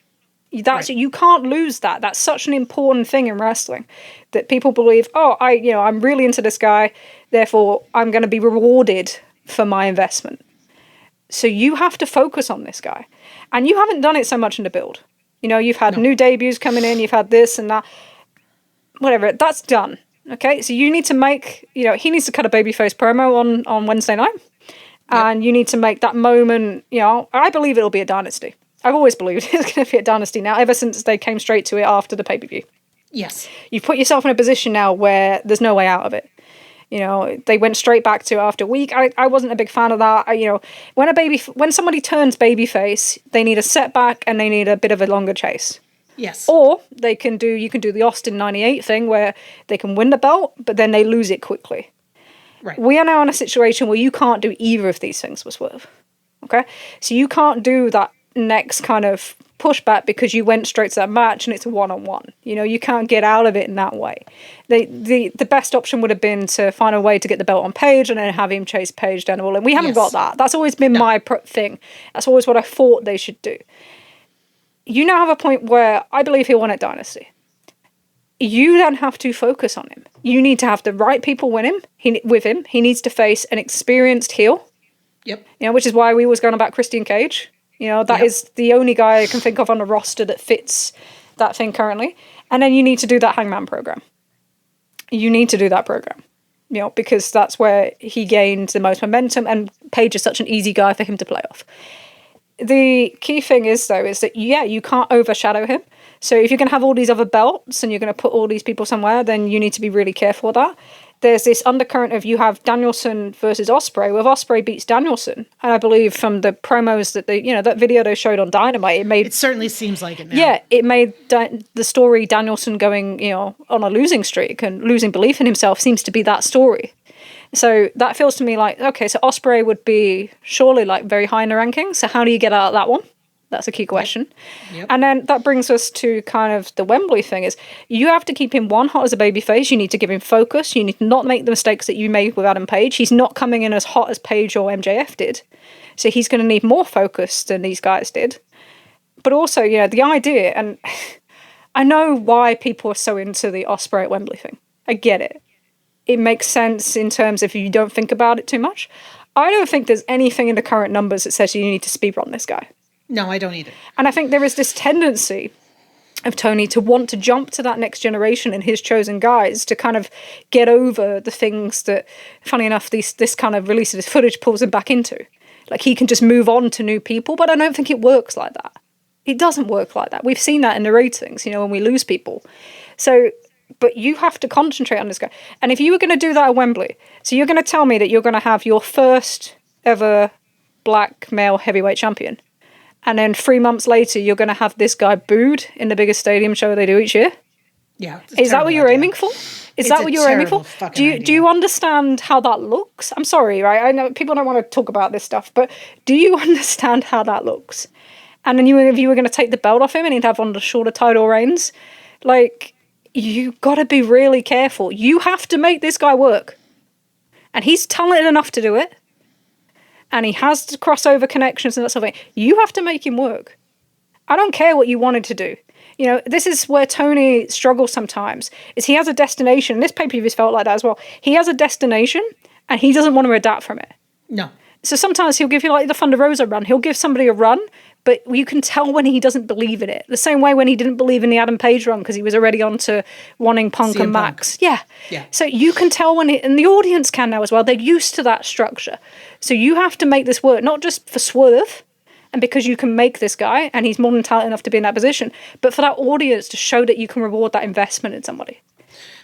You can't lose that. That's such an important thing in wrestling, that people believe, I'm really into this guy, therefore I'm going to be rewarded for my investment. So you have to focus on this guy. And you haven't done it so much in the build. You know, you've had new debuts coming in, you've had this and that. Whatever, that's done. Okay, so you need to make, he needs to cut a babyface promo on Wednesday night. And you need to make that moment, I believe it'll be a dynasty. I've always believed it's going to be a dynasty now, ever since they came straight to it after the pay-per-view. Yes. You've put yourself in a position now where there's no way out of it. They went straight back to it after a week. I wasn't a big fan of that. When somebody turns babyface, they need a setback and they need a bit of a longer chase. Yes. Or you can do the Austin 98 thing where they can win the belt, but then they lose it quickly. Right. We are now in a situation where you can't do either of these things with Swerve. Okay? So you can't do that next kind of pushback because you went straight to that match and it's a one-on-one. You can't get out of it in that way. The best option would have been to find a way to get the belt on Page and then have him chase Page down the wall. And we haven't got that. That's always been my thing. That's always what I thought they should do. You now have a point where I believe he'll win at Dynasty. You then have to focus on him. You need to have the right people with him. He needs to face an experienced heel. Yep. Which is why we was going about Christian Cage. That is the only guy I can think of on the roster that fits that thing currently. And then you need to do that Hangman program. You need to do that program. Because that's where he gained the most momentum, and Page is such an easy guy for him to play off. The key thing is that, you can't overshadow him. So if you're going to have all these other belts and you're going to put all these people somewhere, then you need to be really careful with that. There's this undercurrent of you have Danielson versus Ospreay, where Ospreay beats Danielson. And I believe from the promos that that video they showed on Dynamite, it certainly seems like it now. Yeah, it made the story Danielson going, on a losing streak and losing belief in himself seems to be that story. So that feels to me like, okay, so Ospreay would be surely like very high in the rankings. So how do you get out of that one? That's a key question. Yep. And then that brings us to kind of the Wembley thing is you have to keep him hot as a babyface. You need to give him focus. You need to not make the mistakes that you made with Adam Page. He's not coming in as hot as Page or MJF did. So he's going to need more focus than these guys did. But also, the idea, and I know why people are so into the Ospreay at Wembley thing. I get it. It makes sense in terms of if you don't think about it too much. I don't think there's anything in the current numbers that says you need to speedrun this guy. No, I don't either. And I think there is this tendency of Tony to want to jump to that next generation and his chosen guys to kind of get over the things that, funny enough, this kind of release of this footage pulls him back into. Like he can just move on to new people, but I don't think it works like that. It doesn't work like that. We've seen that in the ratings, when we lose people. So... But you have to concentrate on this guy. And if you were going to do that at Wembley, so you're going to tell me that you're going to have your first ever black male heavyweight champion, and then 3 months later you're going to have this guy booed in the biggest stadium show they do each year? Yeah. Is that what you're aiming for? Is that what you're aiming for? Do you understand how that looks? I'm sorry, right? I know people don't want to talk about this stuff, but do you understand how that looks? And then if you were going to take the belt off him and he'd have one of the shorter title reigns, like... You got to be really careful. You have to make this guy work. And he's talented enough to do it. And he has crossover connections and that sort of thing. You have to make him work. I don't care what you wanted to do. You know, this is where Tony struggles sometimes, is he has a destination. This pay-per-view has felt like that as well. He has a destination, and he doesn't want to adapt from it. No. So sometimes he'll give you like the Thunder Rosa run. He'll give somebody a run, but you can tell when he doesn't believe in it. The same way when he didn't believe in the Adam Page run because he was already on to wanting Punk and Max. Yeah. So you can tell when and the audience can now as well. They're used to that structure. So you have to make this work, not just for Swerve, and because you can make this guy, and he's more than talented enough to be in that position, but for that audience to show that you can reward that investment in somebody.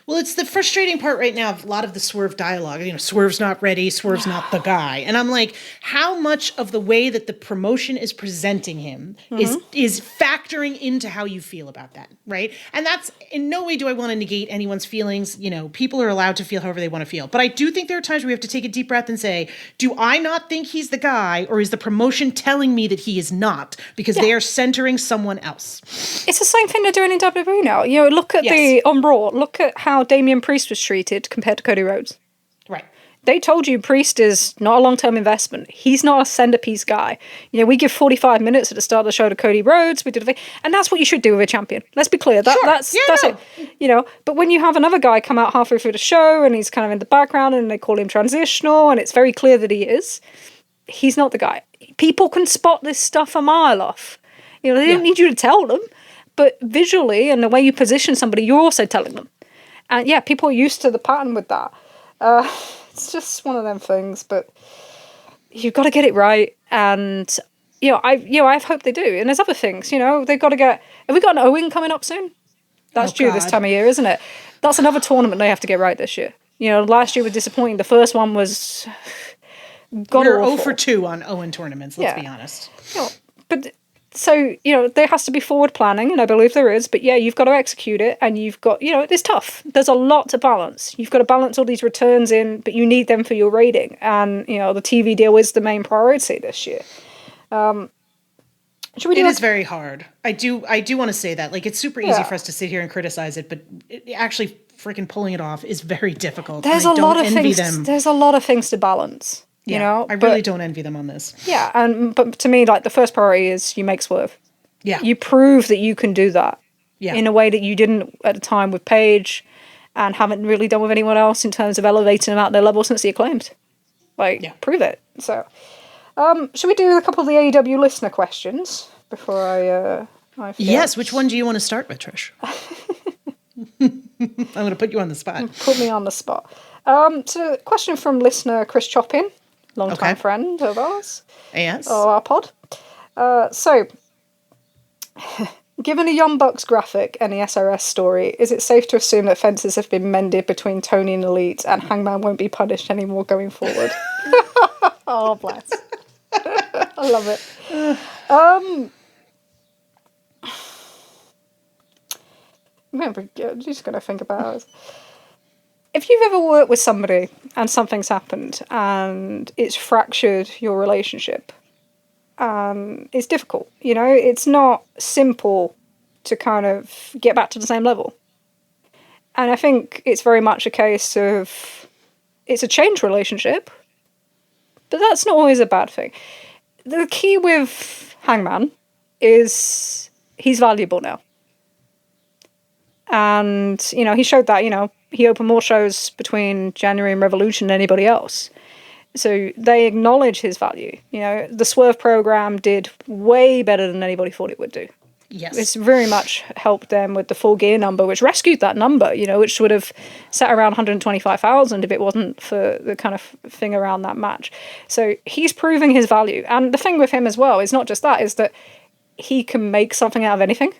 Well, it's the frustrating part right now of a lot of the Swerve dialogue. You know, Swerve's not ready, Swerve's not the guy. And I'm like, how much of the way that the promotion is presenting him is factoring into how you feel about that, right? And that's, in no way do I want to negate anyone's feelings. You know, people are allowed to feel however they want to feel. But I do think there are times where we have to take a deep breath and say, do I not think he's the guy, or is the promotion telling me that he is not? Because they are centering someone else. It's the same thing they're doing in WWE now. You know, look at on Raw, look at how Damian Priest was treated compared to Cody Rhodes. Right. They told you Priest is not a long-term investment. He's not a centerpiece guy. You know, we give 45 minutes at the start of the show to Cody Rhodes. We did a thing, and that's what you should do with a champion. Let's be clear. That's it. You know, but when you have another guy come out halfway through the show and he's kind of in the background and they call him transitional and it's very clear that he is, he's not the guy. People can spot this stuff a mile off. You know, they don't need you to tell them, but visually and the way you position somebody, you're also telling them. And yeah, people are used to the pattern with that. It's just one of them things, but you've got to get it right. And I've hoped they do. And there's other things. You know, they've got to get. Have we got an Owen coming up soon? That's due this time of year, isn't it? That's another tournament they have to get right this year. You know, last year was disappointing. The first one was. We're 0 for 2 on Owen tournaments. Let's be honest. You know, but. So, you know, there has to be forward planning, and I believe there is, but yeah, you've got to execute it, and you've got, you know, it's tough. There's a lot to balance. You've got to balance all these returns in, but you need them for your rating, and, you know, the TV deal is the main priority this year. Should we do it is very hard. I do want to say that. Like, it's super easy for us to sit here and criticize it, but actually freaking pulling it off is very difficult. There's a lot of things. There's a lot of things to balance. You know, I really don't envy them on this. Yeah, but to me, like, the first priority is you make Swerve. Yeah. You prove that you can do that in a way that you didn't at the time with Paige and haven't really done with anyone else in terms of elevating them out their level since the Acclaimed. Like, prove it. So, should we do a couple of the AEW listener questions before I forget? Yes, which one do you want to start with, Trish? I'm going to put you on the spot. Put me on the spot. So, question from listener Chris Choppin. Long-time friend of ours. Yes. Or our pod. So, given a Young Bucks graphic and the SRS story, is it safe to assume that fences have been mended between Tony and Elite and Hangman won't be punished anymore going forward? Oh, bless. I love it. I'm just going to think about it. If you've ever worked with somebody and something's happened and it's fractured your relationship, it's difficult. You know, it's not simple to kind of get back to the same level. And I think it's very much a case of it's a changed relationship, but that's not always a bad thing. The key with Hangman is he's valuable now. And, you know, he showed that, you know, he opened more shows between January and Revolution than anybody else. So they acknowledge his value. You know, the Swerve program did way better than anybody thought it would do. Yes. It's very much helped them with the Full Gear number, which rescued that number, you know, which would have sat around 125,000 if it wasn't for the kind of thing around that match. So he's proving his value. And the thing with him as well is not just that, is that he can make something out of anything.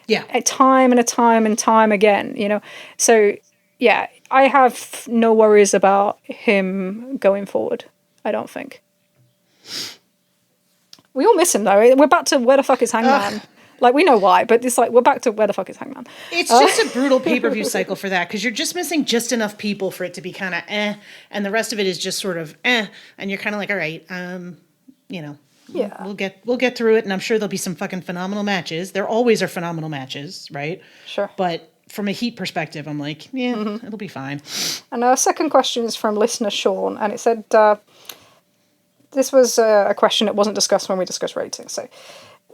Yeah. Time and time again, you know. So, yeah, I have no worries about him going forward, I don't think. We all miss him, though. We're back to where the fuck is Hangman? Like, we know why, but it's like, we're back to where the fuck is Hangman? It's just a brutal pay-per-view cycle for that, because you're just missing just enough people for it to be kind of and the rest of it is just sort of and you're kind of like, all right, you know. Yeah. We'll get through it, and I'm sure there'll be some fucking phenomenal matches. There always are phenomenal matches, right? Sure. But from a heat perspective, I'm like, it'll be fine. And our second question is from listener Sean, and it said, this was a question that wasn't discussed when we discussed ratings. So,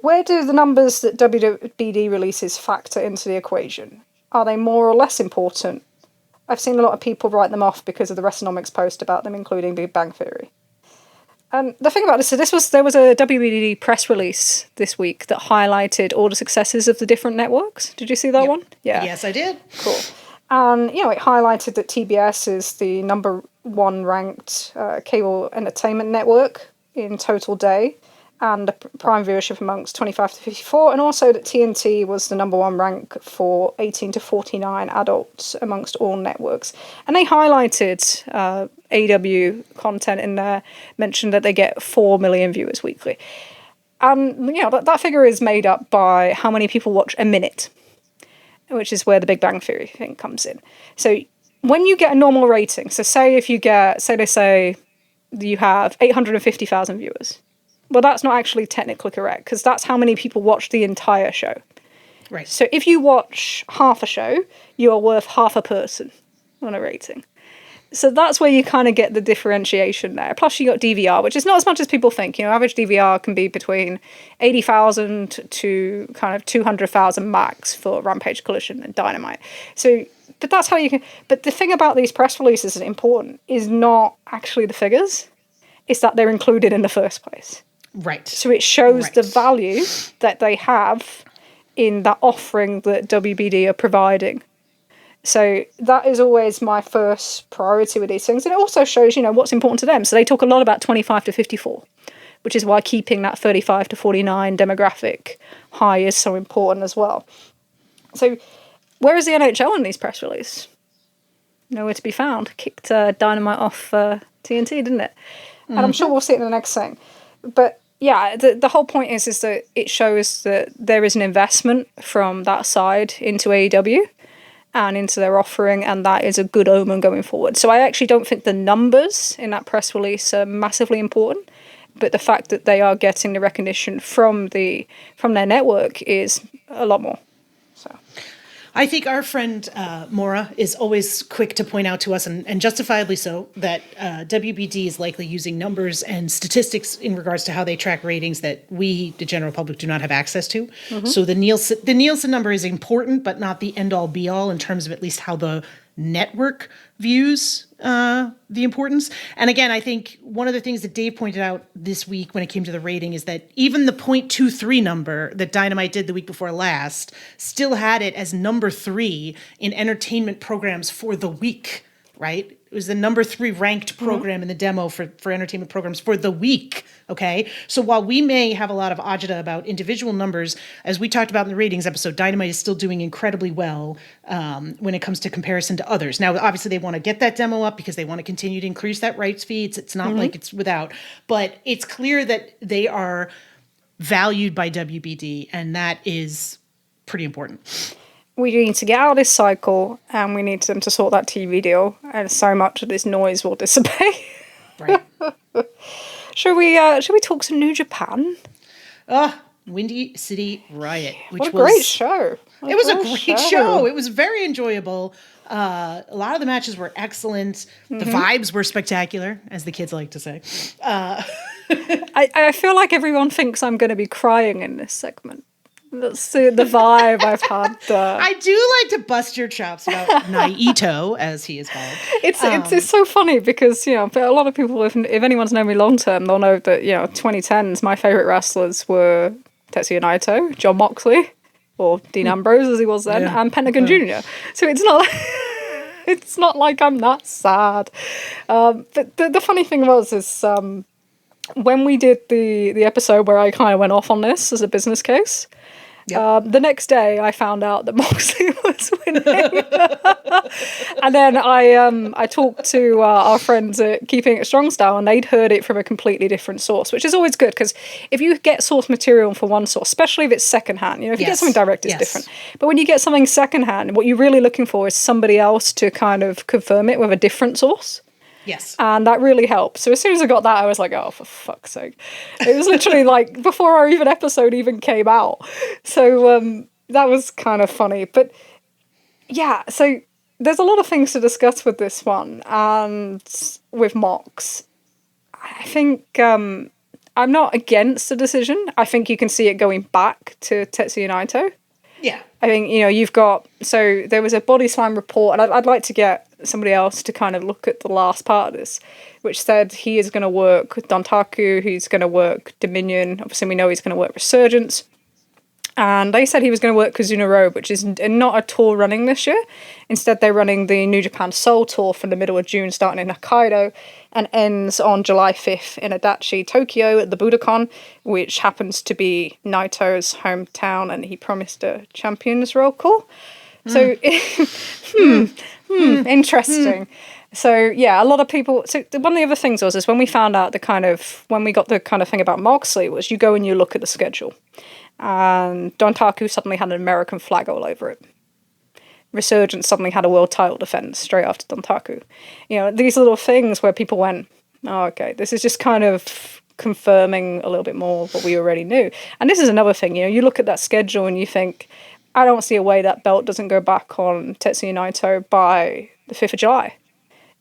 Where do the numbers that WBD releases factor into the equation? Are they more or less important? I've seen a lot of people write them off because of the WrestleNomics post about them including Big Bang Theory. And the thing about this, so there was a WBD press release this week that highlighted all the successes of the different networks. Did you see that one? Yeah. Yes, I did. Cool. And, it highlighted that TBS is the number one ranked cable entertainment network in total day and prime viewership amongst 25 to 54, and also that TNT was the number one rank for 18 to 49 adults amongst all networks. And they highlighted AEW content in there, mentioned that they get 4 million viewers weekly. And, that figure is made up by how many people watch a minute, which is where the Big Bang Theory thing comes in. So when you get a normal rating, so say they say you have 850,000 viewers. Well, that's not actually technically correct, because that's how many people watch the entire show. Right. So if you watch half a show, you are worth half a person on a rating. So that's where you kind of get the differentiation there. Plus you got DVR, which is not as much as people think. Average DVR can be between 80,000 to kind of 200,000 max for Rampage, Collision, and Dynamite. So, but that's how you can... But the thing about these press releases that is important is not actually the figures. It's that they're included in the first place. Right. So it shows the value that they have in that offering that WBD are providing. So that is always my first priority with these things. And it also shows, what's important to them. So they talk a lot about 25 to 54, which is why keeping that 35 to 49 demographic high is so important as well. So where is the NHL in these press releases? Nowhere to be found. Kicked Dynamite off TNT, didn't it? And I'm sure we'll see it in the next thing. But yeah, the whole point is that it shows that there is an investment from that side into AEW and into their offering, and that is a good omen going forward. So I actually don't think the numbers in that press release are massively important, but the fact that they are getting the recognition from their network is a lot more. So I think our friend Maura is always quick to point out to us, and justifiably so, that WBD is likely using numbers and statistics in regards to how they track ratings that we, the general public, do not have access to. Mm-hmm. So the Nielsen number is important, but not the end-all, be-all in terms of at least how the network views the importance. And again, I think one of the things that Dave pointed out this week when it came to the rating is that even the 0.23 number that Dynamite did the week before last still had it as number 3 in entertainment programs for the week, right? It was the number 3 ranked program in the demo for entertainment programs for the week, okay? So while we may have a lot of agita about individual numbers, as we talked about in the ratings episode, Dynamite is still doing incredibly well when it comes to comparison to others. Now, obviously, they want to get that demo up because they want to continue to increase that rights fee. It's not like it's without. But it's clear that they are valued by WBD, and that is pretty important. We need to get out of this cycle, and we need them to sort that TV deal, and so much of this noise will dissipate. Right. Should we talk some New Japan? Windy City Riot, which what a great show. It was a great show. It was very enjoyable. A lot of the matches were excellent. The vibes were spectacular, as the kids like to say. I feel like everyone thinks I'm going to be crying in this segment. That's the vibe I've had. I do like to bust your chops about Naito, as he is called. It's so funny because, a lot of people, if anyone's known me long term, they'll know that, 2010s, my favourite wrestlers were Tetsuya Naito, John Moxley, or Dean Ambrose as he was then, and Pentagon Jr. So it's not like I'm that sad. But the funny thing is when we did the episode where I kind of went off on this as a business case, the next day I found out that Moxley was winning. And then I talked to our friends at Keeping It Strong Style, and they'd heard it from a completely different source, which is always good, because if you get source material from one source, especially if it's secondhand, if you get something direct, it's different. But when you get something secondhand, what you're really looking for is somebody else to kind of confirm it with a different source. Yes. And that really helped. So as soon as I got that, I was like, oh, for fuck's sake. It was literally like before our episode even came out. So that was kind of funny. But yeah, so there's a lot of things to discuss with this one and with Mox. I think I'm not against the decision. I think you can see it going back to Tetsuya Naito. Yeah. I think, you've got... So there was a Body Slam report, and I'd like to get somebody else to kind of look at the last part of this, which said he is going to work with Dontaku, he's going to work Dominion. Obviously, we know he's going to work Resurgence. And they said he was going to work Kazuna Road, which is not a tour running this year. Instead, they're running the New Japan Soul Tour from the middle of June, starting in Hokkaido, and ends on July 5th in Adachi, Tokyo, at the Budokan, which happens to be Naito's hometown, and he promised a Champions roll call. So, interesting. So, yeah, a lot of people... So, one of the other things is when we found out when we got the kind of thing about Moxley was you go and you look at the schedule. And Dontaku suddenly had an American flag all over it. Resurgence suddenly had a world title defense straight after Dontaku. These little things where people went, oh, okay, this is just kind of confirming a little bit more what we already knew. And this is another thing, you look at that schedule and you think, I don't see a way that belt doesn't go back on Tetsuya Naito by the 5th of July.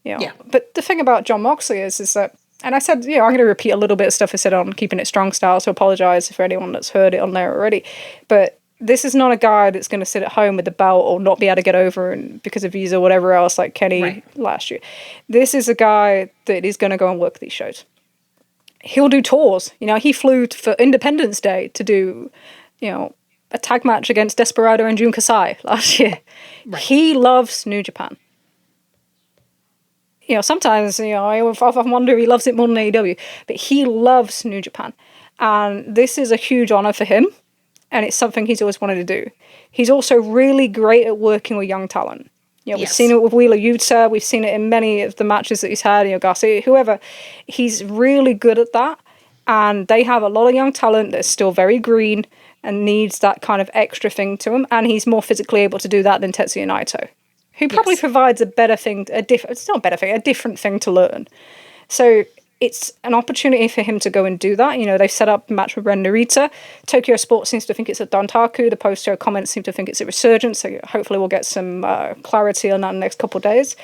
Yeah. But the thing about Jon Moxley is that, and I said, I'm going to repeat a little bit of stuff I said on Keeping It Strong style, so apologise for anyone that's heard it on there already. But this is not a guy that's going to sit at home with the belt or not be able to get over and because of visa or whatever else like Kenny last year. This is a guy that is going to go and work these shows. He'll do tours. He flew for Independence Day to do, a tag match against Desperado and Jun Kasai last year. Right. He loves New Japan. Sometimes, I often wonder he loves it more than AEW, but he loves New Japan. And this is a huge honour for him, and it's something he's always wanted to do. He's also really great at working with young talent. We've seen it with Wheeler Yuta, we've seen it in many of the matches that he's had, Garcia, whoever. He's really good at that, and they have a lot of young talent that's still very green and needs that kind of extra thing to him, and he's more physically able to do that than Tetsuya Naito. Who probably provides a different thing to learn. So it's an opportunity for him to go and do that. They've set up a match with Ren Narita. Tokyo Sports seems to think it's a Dontaku. The post-show comments seem to think it's a Resurgence. So hopefully we'll get some clarity on that in the next couple of days.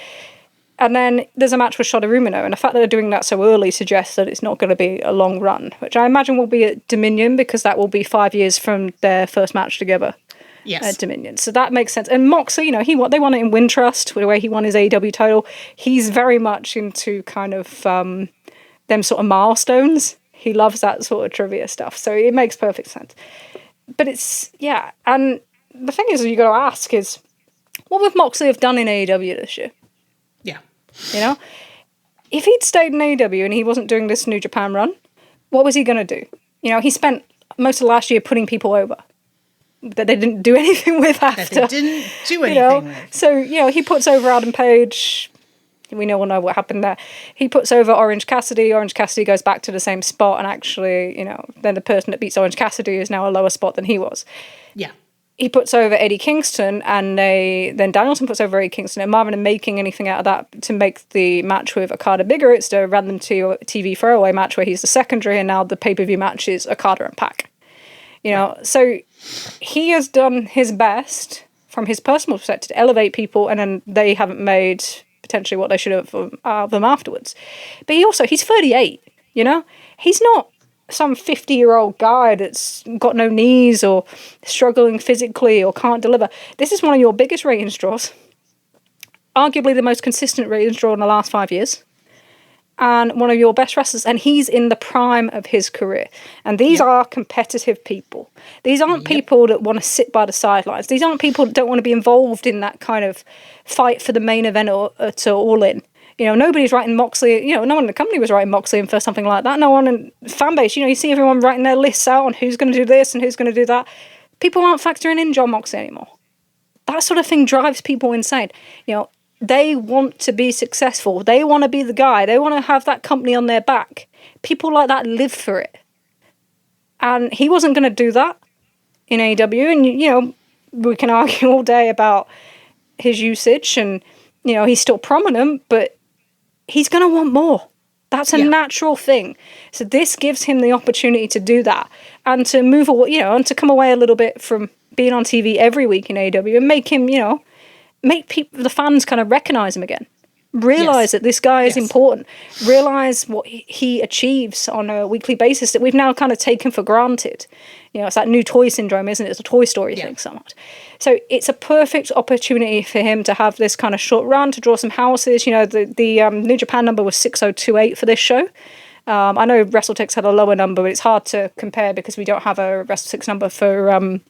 And then there's a match with Shota Umino. And the fact that they're doing that so early suggests that it's not going to be a long run, which I imagine will be at Dominion because that will be 5 years from their first match together. At Dominion. So that makes sense. And Moxley, they won it in Wintrust, the way he won his AEW title. He's very much into kind of them sort of milestones. He loves that sort of trivia stuff. So it makes perfect sense. But and the thing is, you got to ask is, what would Moxley have done in AEW this year? Yeah. If he'd stayed in AEW and he wasn't doing this New Japan run, what was he going to do? He spent most of last year putting people over that they didn't do anything with after. That they didn't do anything with. So, he puts over Adam Page. We all know what happened there. He puts over Orange Cassidy. Orange Cassidy goes back to the same spot, and actually, then the person that beats Orange Cassidy is now a lower spot than he was. Yeah. He puts over Eddie Kingston, and then Danielson puts over Eddie Kingston, and rather than making anything out of that to make the match with Okada bigger, it's a random TV throwaway match where he's the secondary, and now the pay-per-view match is Okada and Pac. So he has done his best from his personal perspective to elevate people, and then they haven't made potentially what they should have of them afterwards. But he's 38, He's not some 50-year-old guy that's got no knees or struggling physically or can't deliver. This is one of your biggest ratings draws, arguably the most consistent ratings draw in the last 5 years. And one of your best wrestlers, and he's in the prime of his career. And these are competitive people. These aren't people that want to sit by the sidelines. These aren't people that don't want to be involved in that kind of fight for the main event or to All In. Nobody's writing Moxley, no one in the company was writing Moxley in for something like that. No one in fan base, you see everyone writing their lists out on who's going to do this and who's going to do that. People aren't factoring in Jon Moxley anymore. That sort of thing drives people insane. They want to be successful. They want to be the guy. They want to have that company on their back. People like that live for it. And he wasn't going to do that in AEW. And, we can argue all day about his usage and, he's still prominent, but he's going to want more. That's a natural thing. So this gives him the opportunity to do that and to move away, and to come away a little bit from being on TV every week in AEW and make him, make the fans kind of recognize him again. Realize that this guy is important. Realize what he achieves on a weekly basis that we've now kind of taken for granted. You know, it's that new toy syndrome, isn't it? It's a Toy Story thing somewhat. So it's a perfect opportunity for him to have this kind of short run, to draw some houses. You know, the New Japan number was 6028 for this show. I know WrestleTix had a lower number, but it's hard to compare because we don't have a WrestleTix number for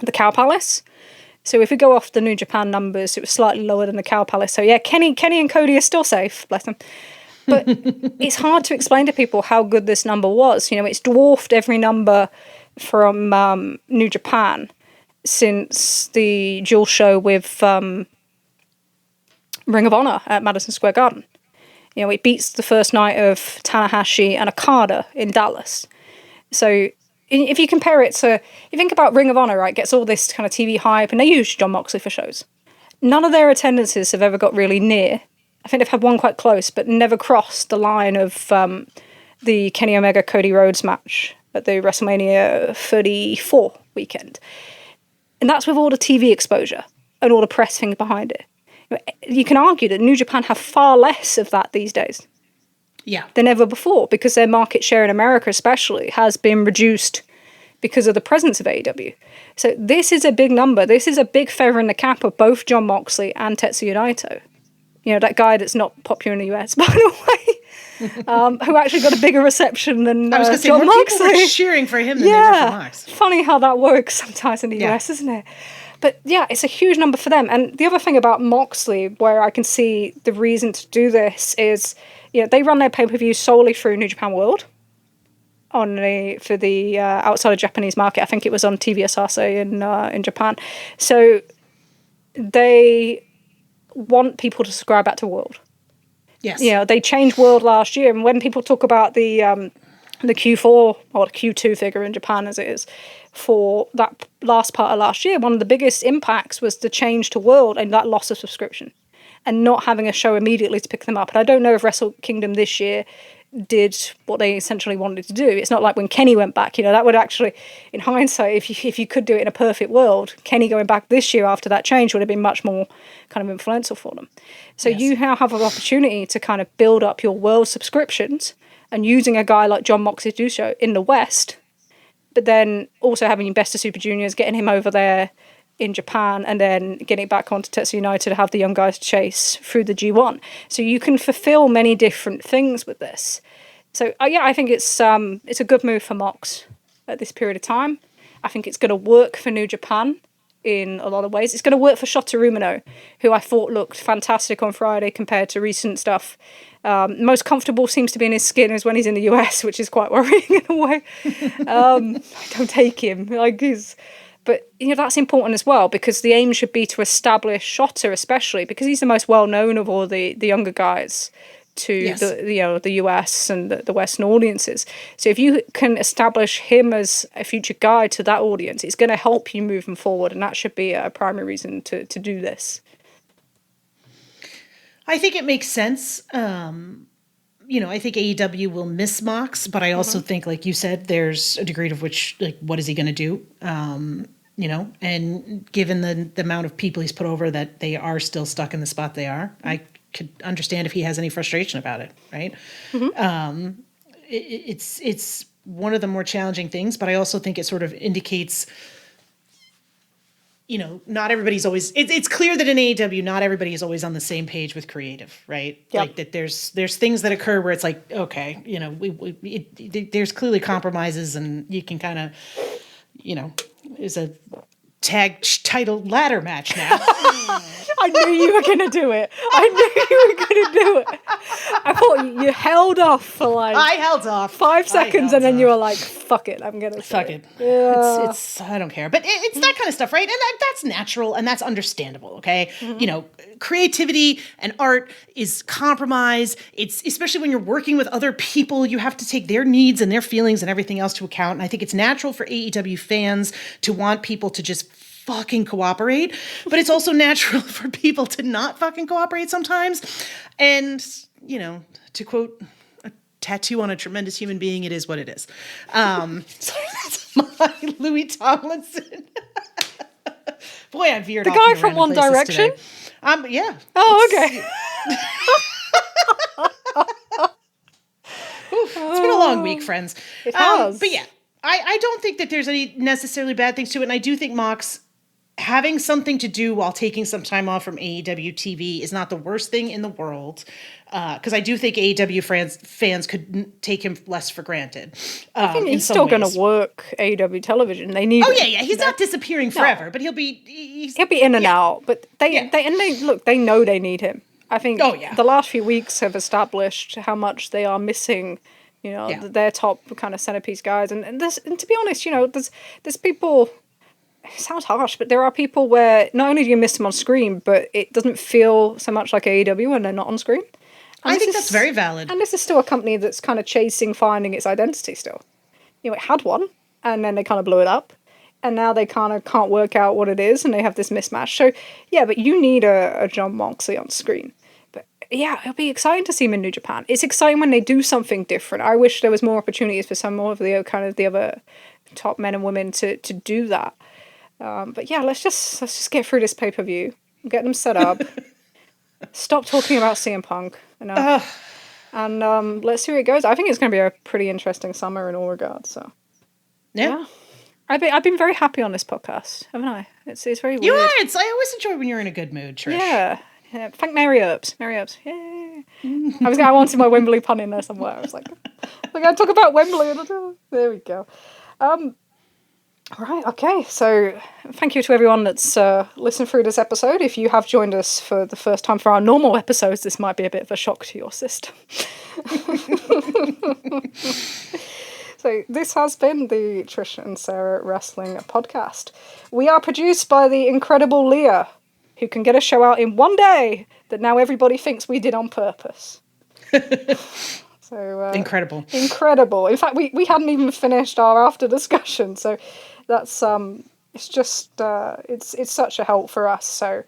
the Cow Palace. So if we go off the New Japan numbers, it was slightly lower than the Cow Palace. So yeah, Kenny and Cody are still safe, bless them. But it's hard to explain to people how good this number was. You know, it's dwarfed every number from New Japan since the dual show with Ring of Honor at Madison Square Garden. You know, it beats the first night of Tanahashi and Okada in Dallas. So if you compare it to, you think about Ring of Honor, right, gets all this kind of TV hype, and they use Jon Moxley for shows. None of their attendances have ever got really near. I think they've had one quite close, but never crossed the line of the Kenny Omega Cody Rhodes match at the WrestleMania 34 weekend. And that's with all the TV exposure and all the press things behind it. You can argue that New Japan have far less of that these days. Yeah. Than ever before, because their market share in America especially has been reduced because of the presence of AEW. So this is a big number. This is a big feather in the cap of both Jon Moxley and Tetsuya Naito. You know, that guy that's not popular in the US, by the way, who actually got a bigger reception than I was going to say, Jon more Moxley. people were cheering for him than they were for Mox. Funny how that works sometimes in the US, isn't it? But yeah, it's a huge number for them. And the other thing about Moxley, where I can see the reason to do this is, you know, they run their pay-per-view solely through New Japan World for the outside of Japanese market. I think it was on TV Asase in Japan. So they want people to subscribe back to World. Yes. You know, they changed World last year, and when people talk about the Q4 or the Q2 figure in Japan as it is for that last part of last year, one of the biggest impacts was the change to World and that loss of subscription and not having a show immediately to pick them up. And I don't know if Wrestle Kingdom this year did what they essentially wanted to do. It's not like when Kenny went back, you know, that would actually, in hindsight, if you could do it in a perfect world, Kenny going back this year after that change would have been much more kind of influential for them. So you now have an opportunity to kind of build up your world subscriptions and using a guy like Jon Moxley to do so in the West, but then also having Best of Super Juniors, getting him over there in Japan, and then getting it back onto Tetsuya Naito to have the young guys chase through the G1. So you can fulfill many different things with this. So yeah, I think it's a good move for Mox at this period of time. I think it's going to work for New Japan in a lot of ways. It's going to work for Shota Umino, who I thought looked fantastic on Friday compared to recent stuff. Most comfortable seems to be in his skin is when he's in the US, which is quite worrying in a way. I don't take him like he's. But you know, that's important as well, because the aim should be to establish Shota, especially because he's the most well-known of all the younger guys to the US and the Western audiences. So if you can establish him as a future guide to that audience, it's going to help you moving forward, and that should be a primary reason to do this. I think it makes sense. You know, I think AEW will miss Mox, but I also think, like you said, there's a degree to which, like, what is he going to do? You know, and given the amount of people he's put over that they are still stuck in the spot they are, I could understand if he has any frustration about it, right? It's one of the more challenging things, but I also think it sort of indicates, you know, not everybody's always, it's clear that in AEW, not everybody is always on the same page with creative, right? Yep. Like that there's things that occur where it's like, okay, you know, there's clearly compromises, and you can kind of, you know, is a tag title ladder match now. I knew you were going to do it. I thought you held off for like... I held off. 5 seconds, and then you were like, fuck it, I'm going to fuck it. Yeah. It's I don't care. But it's that kind of stuff, right? And that's natural, and that's understandable, okay? You know, creativity and art is compromise. It's, especially when you're working with other people, you have to take their needs and their feelings and everything else to account. And I think it's natural for AEW fans to want people to just fucking cooperate, but it's also natural for people to not fucking cooperate sometimes. And, you know, to quote a tattoo on a tremendous human being, it is what it is. Sorry, that's my Louis Tomlinson. Boy, I veered the off guy into from random One places Direction today. Yeah. Oh, okay. It's been a long week, friends. It has. But yeah, I don't think that there's any necessarily bad things to it. And I do think Mox having something to do while taking some time off from AEW TV is not the worst thing in the world. Because I do think AEW fans could take him less for granted. I think he's still going to work AEW television. They need. Oh yeah. He's not disappearing forever, but he'll be in and out. But they know they need him. I think the last few weeks have established how much they are missing, their top kind of centerpiece guys. And to be honest, there's people, it sounds harsh, but there are people where not only do you miss them on screen, but it doesn't feel so much like AEW when they're not on screen. And I think that's very valid. And this is still a company that's kind of finding its identity still. It had one, and then they kind of blew it up. And now they kind of can't work out what it is, and they have this mismatch. So, yeah, but you need a Jon Moxley on screen. But, yeah, it'll be exciting to see him in New Japan. It's exciting when they do something different. I wish there was more opportunities for some more of the other top men and women to do that. But, yeah, let's just get through this pay-per-view. Get them set up. Stop talking about CM Punk. And let's see where it goes. I think it's going to be a pretty interesting summer in all regards. So, yeah. I've been very happy on this podcast, haven't I? It's very weird. You are. I always enjoy when you're in a good mood, Trish. Yeah. Thank Mary Earps. Yay. I wanted my Wembley pun in there somewhere. I was like, we're going to talk about Wembley. There we go. All right. Okay. So thank you to everyone that's listened through this episode. If you have joined us for the first time for our normal episodes, this might be a bit of a shock to your system. So this has been the Trish and Sarah Wrestling Podcast. We are produced by the incredible Leah, who can get a show out in one day that now everybody thinks we did on purpose. So incredible. In fact, we hadn't even finished our after discussion, so that's it's just it's such a help for us. So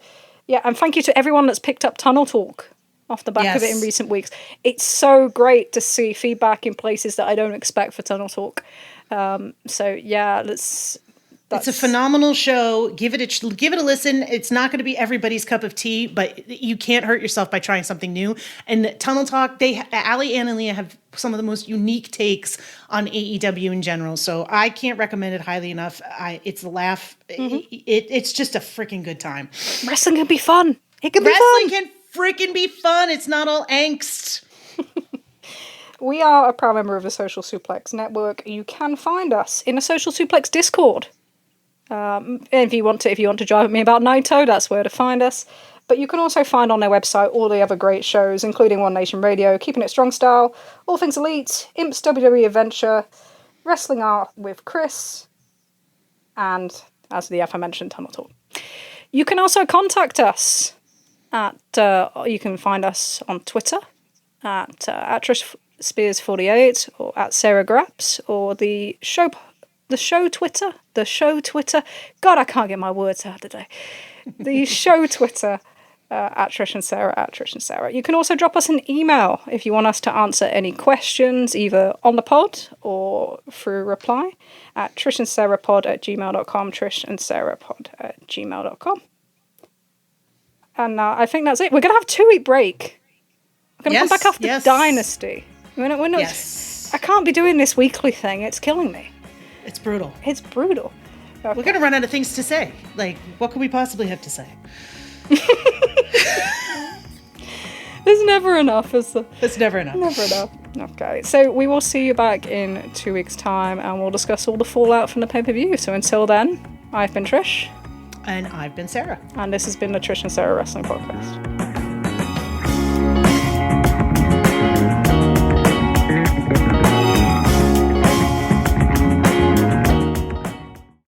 yeah, and thank you to everyone that's picked up Tunnel Talk off the back of it in recent weeks. It's so great to see feedback in places that I don't expect for Tunnel Talk. So yeah, it's a phenomenal show. Give it a listen. It's not going to be everybody's cup of tea, but you can't hurt yourself by trying something new. And Tunnel Talk, Ali and Leah have some of the most unique takes on AEW in general. So I can't recommend it highly enough. It's a laugh. It's just a freaking good time. Wrestling can be fun. It can be fun. Wrestling can freaking be fun. It's not all angst. We are a proud member of the Social Suplex Network. You can find us in the Social Suplex Discord. And if you want to drive at me about Naito, that's where to find us. But you can also find on their website all the other great shows, including One Nation Radio, Keeping It Strong Style, All Things Elite, Imp's WWE Adventure, Wrestling Art with Chris, and as the aforementioned Tunnel Talk. You can also contact us you can find us on Twitter at Trish Spears 48 or at Sarah Graps or the show Twitter. God, I can't get my words out today. The show Twitter at Trish and Sarah. You can also drop us an email if you want us to answer any questions, either on the pod or through reply at trishandsarahpod@gmail.com, trishandsarahpod@gmail.com. And I think that's it. We're going to have a 2-week break. We're going to come back after Dynasty. We're not, I can't be doing this weekly thing. It's killing me. It's brutal. Okay. We're going to run out of things to say. Like, what could we possibly have to say? There's never enough, is there? It's never enough. Never enough. Okay, so we will see you back in 2 weeks' time, and we'll discuss all the fallout from the pay-per-view. So until then, I've been Trish. And I've been Sarah. And this has been the Trish and Sarah Wrestling Podcast.